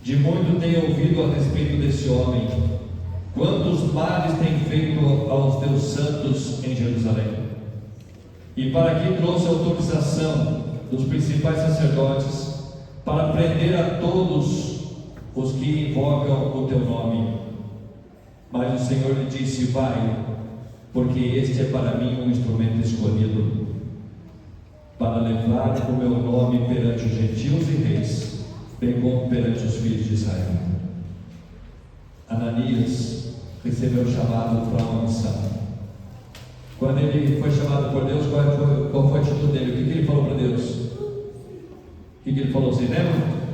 De muito tenho ouvido a respeito desse homem, quantos males tem feito aos teus santos em Jerusalém. E para aqui trouxe autorização dos principais sacerdotes para prender a todos os que invocam o teu nome. Mas o Senhor lhe disse: Vai, porque este é para mim um instrumento escolhido, para levar o meu nome perante os gentios e reis, bem como perante os filhos de Israel. Ananias recebeu o chamado para uma missão. Quando ele foi chamado por Deus, qual foi a atitude dele? O que ele falou para Deus? O que ele falou? Você lembra?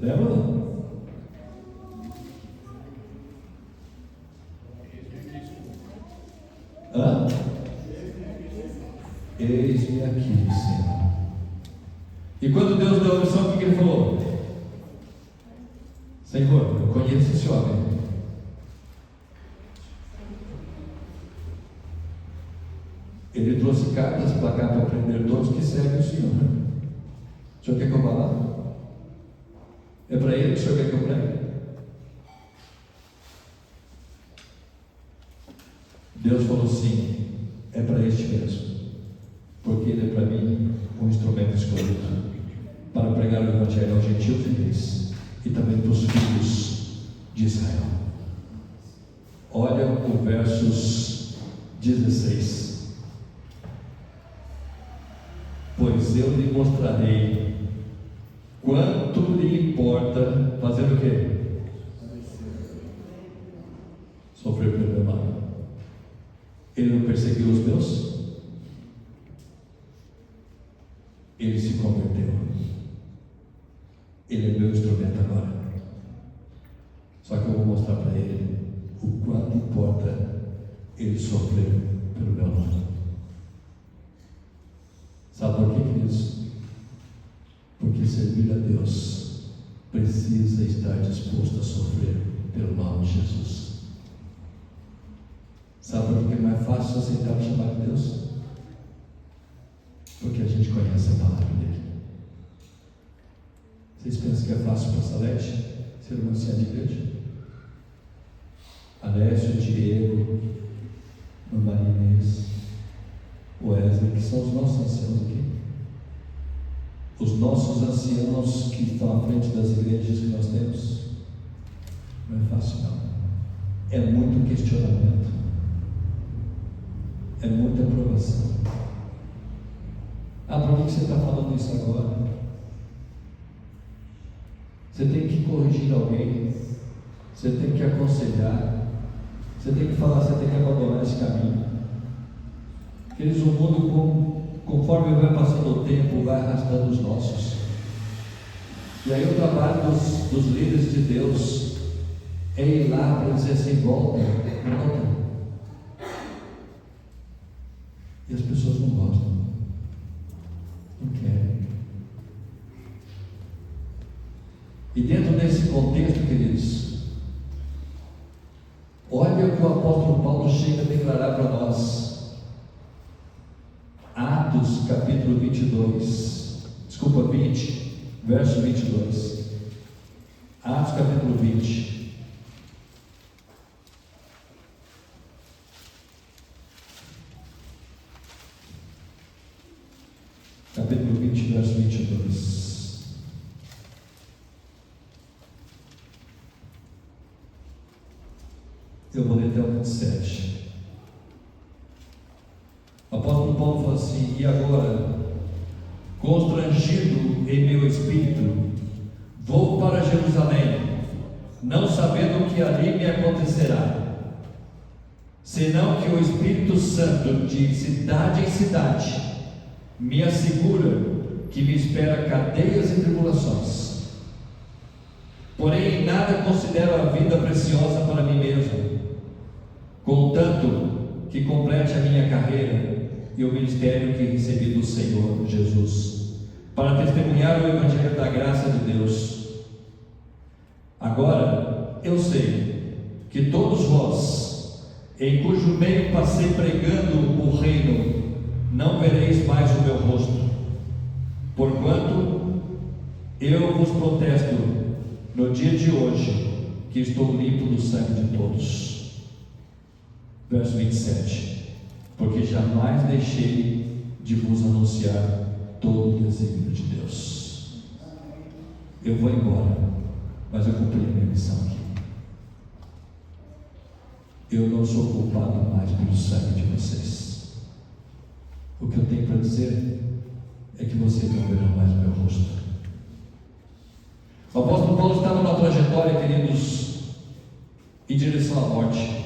Lembra? Hã? Eis-me aqui, Senhor. E quando Deus deu a missão, o que ele falou? Senhor, eu conheço esse homem. Ele trouxe cartas para cá para prender todos que seguem o Senhor. O Senhor quer que eu vá lá? É para ele que o Senhor quer que eu pregue? Deus falou sim, é para este mesmo, porque ele é para mim um instrumento escolhido para pregar o Evangelho aos gentios e reis, e também para os filhos de Israel. Olha o versos 16. Pois eu lhe mostrarei quanto lhe importa fazer o quê? Sofrer pelo meu nome. Ele não perseguiu os meus? Ele se converteu. Ele é meu instrumento agora. Só que eu vou mostrar para ele o quanto importa ele sofrer pelo meu nome. Sabe por quê, queridos? Porque servir a Deus precisa estar disposto a sofrer pelo nome de Jesus. Sabe por que é mais fácil aceitar o chamado de Deus? Porque a gente conhece a palavra dele. Vocês pensam que é fácil para Salete ser uma anciã de igreja? Alessio, Diego, Maria Inês, Wesley, que são os nossos anciãos aqui. Os nossos anciãos que estão à frente das igrejas que nós temos. Não é fácil não. É muito questionamento. É muita aprovação. Ah, por que você está falando isso agora? Você tem que corrigir alguém. Você tem que aconselhar. Você tem que falar, você tem que abandonar esse caminho. Queridos, o mundo, conforme vai passando o tempo, vai arrastando os nossos. E aí o trabalho dos líderes de Deus é ir lá para dizer assim: volta, volta. E as pessoas não gostam, não querem. E dentro desse contexto, queridos, olha o que o apóstolo Paulo chega a declarar para nós. Atos capítulo 20, verso 22. Atos capítulo 20. Capítulo 20, verso 22. Eu vou ler até o 27. O apóstolo Paulo fala assim: e agora, constrangido em meu espírito, vou para Jerusalém, não sabendo o que ali me acontecerá, senão que o Espírito Santo, de cidade em cidade, me assegura que me espera cadeias e tribulações. Porém, em nada considero a vida preciosa para mim mesmo, contanto que complete a minha carreira e o ministério que recebi do Senhor Jesus, para testemunhar o Evangelho da graça de Deus. Agora eu sei que todos vós, em cujo meio passei pregando o reino, não vereis mais o meu rosto, porquanto eu vos protesto no dia de hoje que estou limpo do sangue de todos. Verso 27. Porque jamais deixei de vos anunciar todo o desígnio de Deus. Eu vou embora, mas eu cumpri a minha missão aqui. Eu não sou culpado mais pelo sangue de vocês. O que eu tenho para dizer é que vocês não verão mais o meu rosto. O apóstolo Paulo estava numa trajetória, queridos, em direção à morte.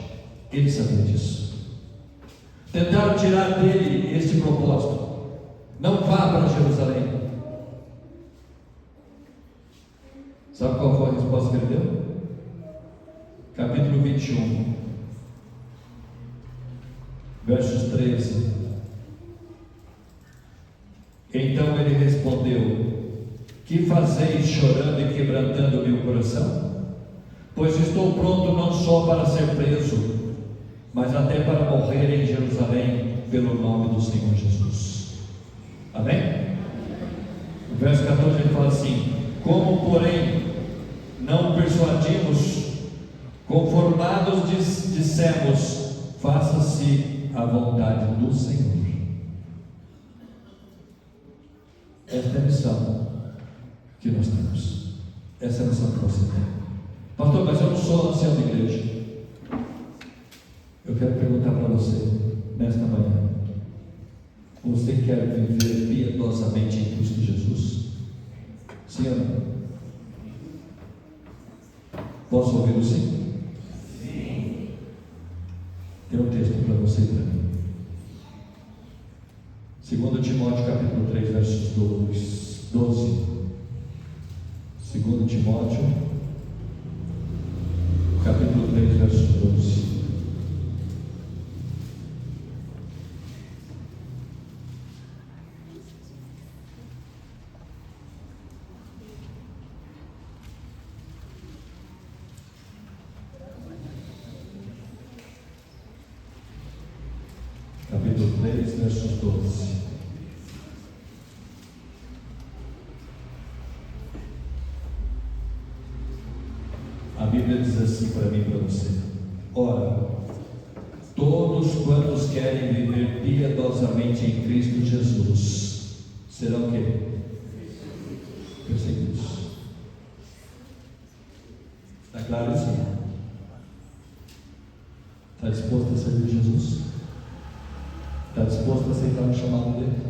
Ele sabia disso. Tentaram tirar dele este propósito: não vá para Jerusalém. Sabe qual foi a resposta que ele deu? Capítulo 21, versos 13. Então ele respondeu: que fazeis chorando e quebrantando o meu coração? Pois estou pronto não só para ser preso, mas até para morrer em Jerusalém pelo nome do Senhor Jesus. Amém? O verso 14 ele fala assim: como porém não persuadimos, conformados dissemos, faça-se a vontade do Senhor. Esta é a missão que nós temos. Essa é a missão que você tem. Pastor, mas eu não sou ancião de igreja. Eu quero perguntar para você, nesta manhã: você quer viver piedosamente em Cristo Jesus? Sim ou não? Posso ouvir o sim? Sim. Tem um texto para você e para mim. 2 Timóteo capítulo 3, versos 12. 2 Timóteo capítulo 3, versos 12. Capítulo 3, versos 12. A Bíblia diz assim para mim e para você: ora, todos quantos querem viver piedosamente em Cristo Jesus serão o quê? Perseguidos. Está claro isso? Está disposto a servir Jesus? Está disposto a aceitar o chamado dele?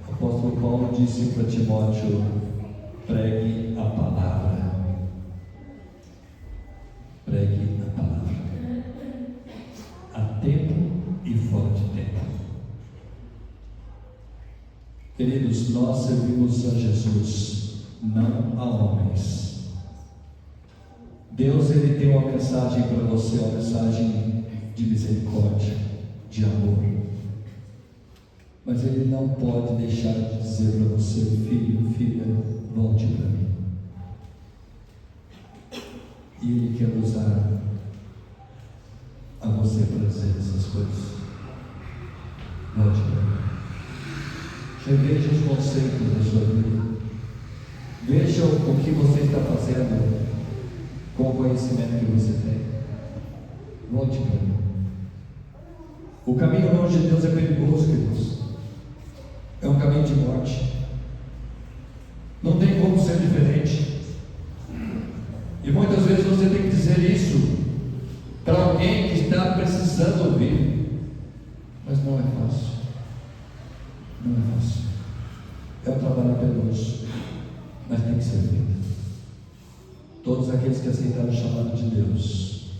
O apóstolo Paulo disse para Timóteo: pregue a palavra. Pregue a palavra. A tempo e fora de tempo. Queridos, nós servimos a Jesus, não a homens. Deus, ele tem uma mensagem para você, uma mensagem de misericórdia, de amor, mas ele não pode deixar de dizer para você: filho, filha, volte para mim. E Ele quer usar a você para dizer essas coisas. Volte para Ele. Reveja os conceitos da sua vida. Veja o que você está fazendo com o conhecimento que você tem. Volte para Ele. O caminho longe de Deus é perigoso, queridos. É um caminho de morte. Não tem como ser diferente. E muitas vezes você tem que dizer isso para alguém que está precisando ouvir. Mas não é fácil. Não é fácil. É um trabalho penoso, mas tem que ser feito. Todos aqueles que aceitaram o chamado de Deus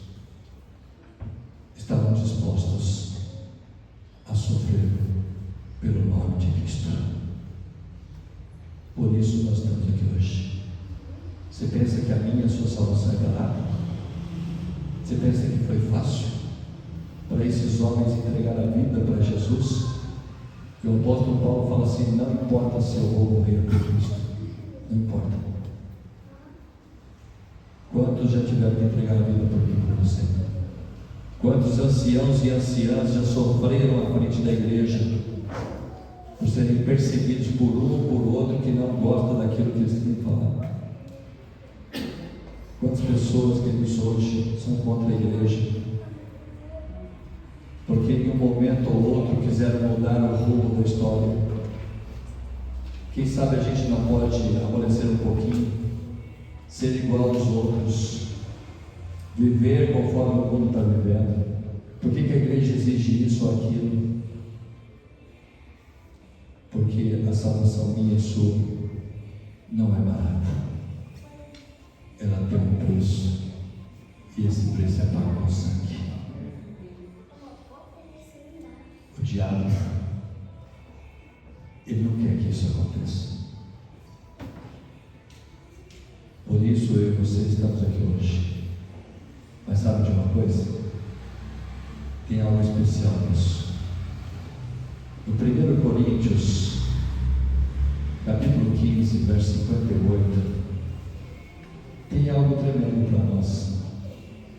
estavam dispostos a sofrer pelo nome de Cristo. Por isso nós estamos aqui hoje. Você pensa que a minha e a sua salvação é barata? Você pensa que foi fácil para esses homens entregar a vida para Jesus? E o apóstolo Paulo fala assim: não importa se eu vou morrer por Cristo, não importa. Quantos já tiveram que entregar a vida por mim, por você? Quantos anciãos e anciãs já sofreram à frente da igreja por serem perseguidos por um ou por outro que não gosta daquilo que eles têm falado? Quantas pessoas que hoje são contra a igreja porque em um momento ou outro quiseram mudar o rumo da história? Quem sabe a gente não pode amolecer um pouquinho, ser igual aos outros, viver conforme o mundo está vivendo? Por que a igreja exige isso ou aquilo? Porque a salvação minha e sua não é barata. Ela tem um preço, e esse preço é pago com sangue. O diabo, ele não quer que isso aconteça. Por isso eu e você estamos aqui hoje. Mas sabe de uma coisa? Tem algo especial nisso. No 1 Coríntios, capítulo 15, verso 58, tem algo tremendo para nós.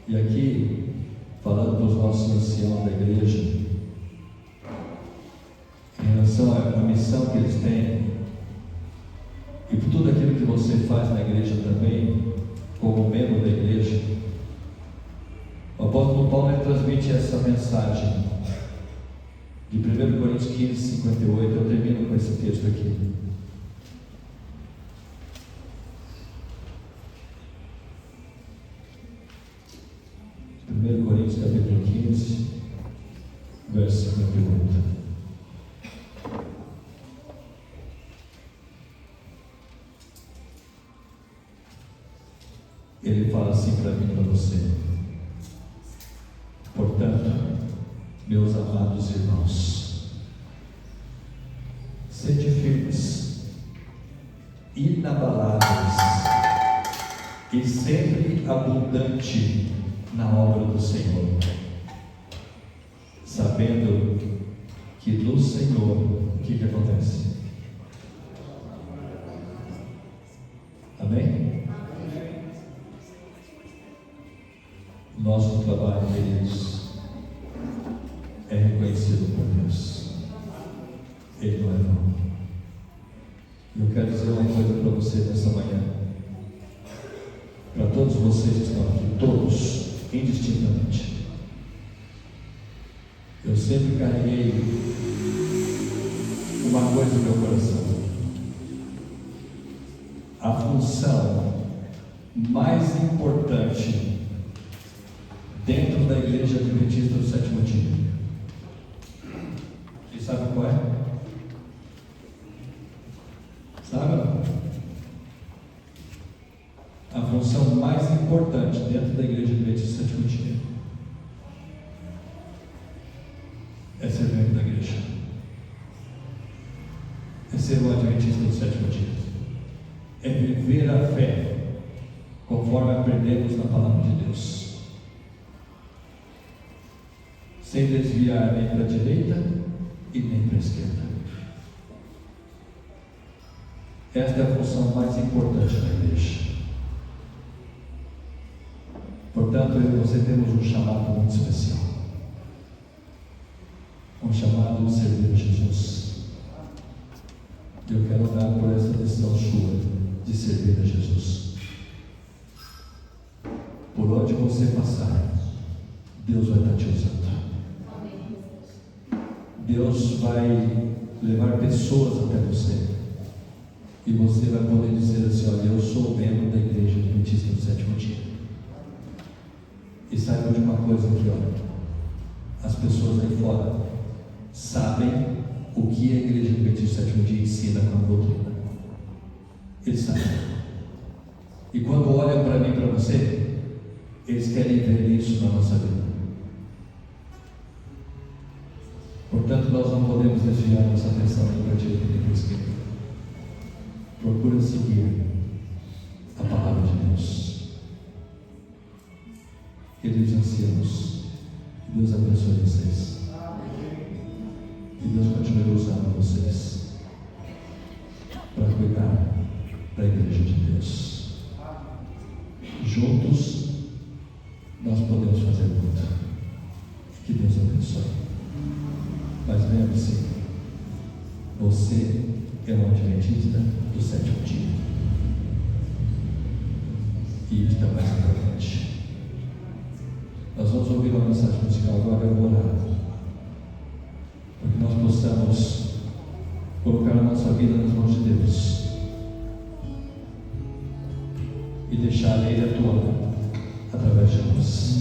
E aqui, falando para os nossos anciãos da igreja, em relação à missão que eles têm, e por tudo aquilo que você faz na igreja também, como membro da igreja, o apóstolo Paulo ele transmite essa mensagem de 1 Coríntios 15, 58. Eu termino com esse texto aqui. Coríntios capítulo 15, verso 58. Ele fala assim para mim e para você: portanto, meus amados irmãos, sede firmes, inabaláveis e sempre abundante na obra do Senhor, sabendo que no Senhor, o que acontece? Amém? O nosso trabalho, queridos, é reconhecido por Deus. Ele não é vão. Eu quero dizer uma coisa para você nessa manhã, para todos vocês que estão aqui, todos, indistintamente. Eu sempre carreguei uma coisa no meu coração: a função mais importante dentro da igreja adventista do sétimo dia. Vocês sabem qual é? Sabe ou não? A função mais importante dentro da igreja adventista do sétimo dia é ser membro da igreja, é ser um adventista do sétimo dia, é viver a fé conforme aprendemos na palavra de Deus, sem desviar nem para a direita e nem para a esquerda. Esta é a função mais importante da igreja. Portanto, eu e você temos um chamado muito especial. Um chamado de servir a Jesus. Eu quero orar por essa decisão sua de servir a Jesus. Por onde você passar, Deus vai estar te usando. Deus vai levar pessoas até você. E você vai poder dizer assim: olha, eu sou membro da Igreja Adventista do Sétimo Dia. E saiba de uma coisa aqui, olha. As pessoas aí fora sabem o que a Igreja Adventista do Sétimo Dia ensina como doutrina. Eles sabem. E quando olham para mim e para você, eles querem ver isso na nossa vida. Portanto, nós não podemos desviar nossa atenção para a direita e para a esquerda. Procura seguir a palavra de Deus. Queridos anciãos, que Deus abençoe vocês. Que Deus continue usando vocês para cuidar da Igreja de Deus. Juntos nós podemos fazer muito. Que Deus abençoe. Mas lembre-se, você é um adventista do sétimo dia. E está mais importante. Nós vamos ouvir uma mensagem musical agora. Eu vou orar para que nós possamos colocar a nossa vida nas mãos de Deus e deixar Ele atuar através de nós.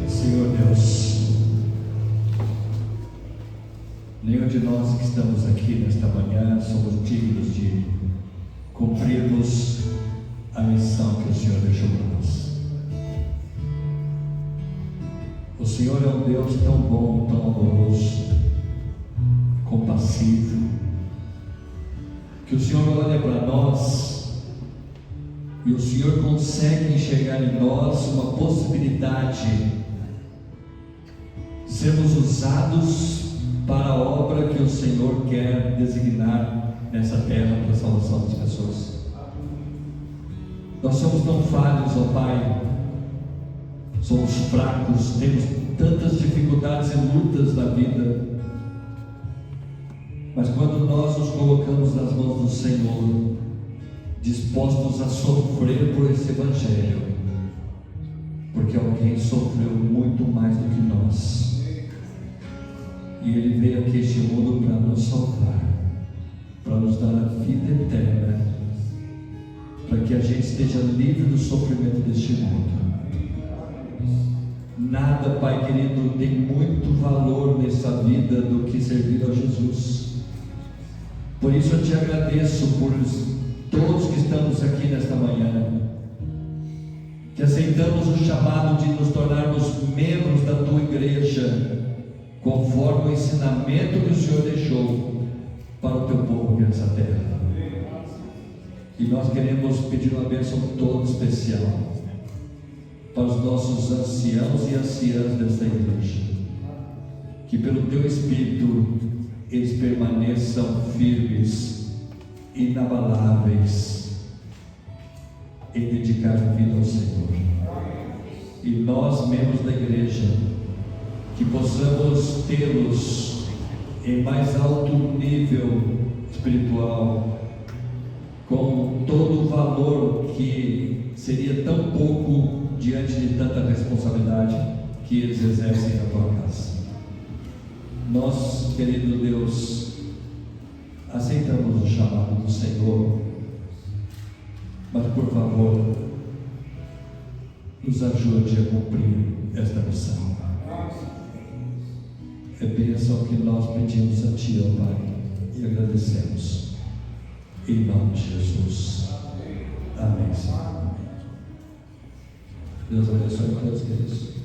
Senhor Deus, nenhum de nós que estamos aqui nesta manhã somos dignos de cumprirmos a missão que o Senhor deixou para nós. O Senhor é um Deus tão bom, tão amoroso, compassivo, que o Senhor olha para nós e o Senhor consegue enxergar em nós uma possibilidade de sermos usados para a obra que o Senhor quer designar nessa terra para a salvação das pessoas. Nós somos tão falhos, ó Pai, somos fracos, temos tantas dificuldades e lutas na vida, mas quando nós nos colocamos nas mãos do Senhor, dispostos a sofrer por esse Evangelho, porque alguém sofreu muito mais do que nós, e Ele veio aqui a este mundo para nos salvar, para nos dar a vida eterna, para que a gente esteja livre do sofrimento deste mundo. Nada, Pai querido, tem muito valor nessa vida do que servir a Jesus. Por isso eu te agradeço por todos que estamos aqui nesta manhã, que aceitamos o chamado de nos tornarmos membros da tua igreja, conforme o ensinamento que o Senhor deixou para o teu povo aqui nessa terra. E nós queremos pedir uma bênção toda especial para os nossos anciãos e anciãs desta igreja, que pelo teu Espírito eles permaneçam firmes, inabaláveis, em dedicar a vida ao Senhor. E nós, membros da igreja, que possamos tê-los em mais alto nível espiritual, com todo o valor que seria tão pouco diante de tanta responsabilidade que eles exercem na tua casa. Nós, querido Deus, aceitamos o chamado do Senhor, mas por favor, nos ajude a cumprir esta missão. É bênção que nós pedimos a Ti, ó Pai, e agradecemos. Em nome de Jesus. Amém, Senhor. Deus abençoe a todos, queridos.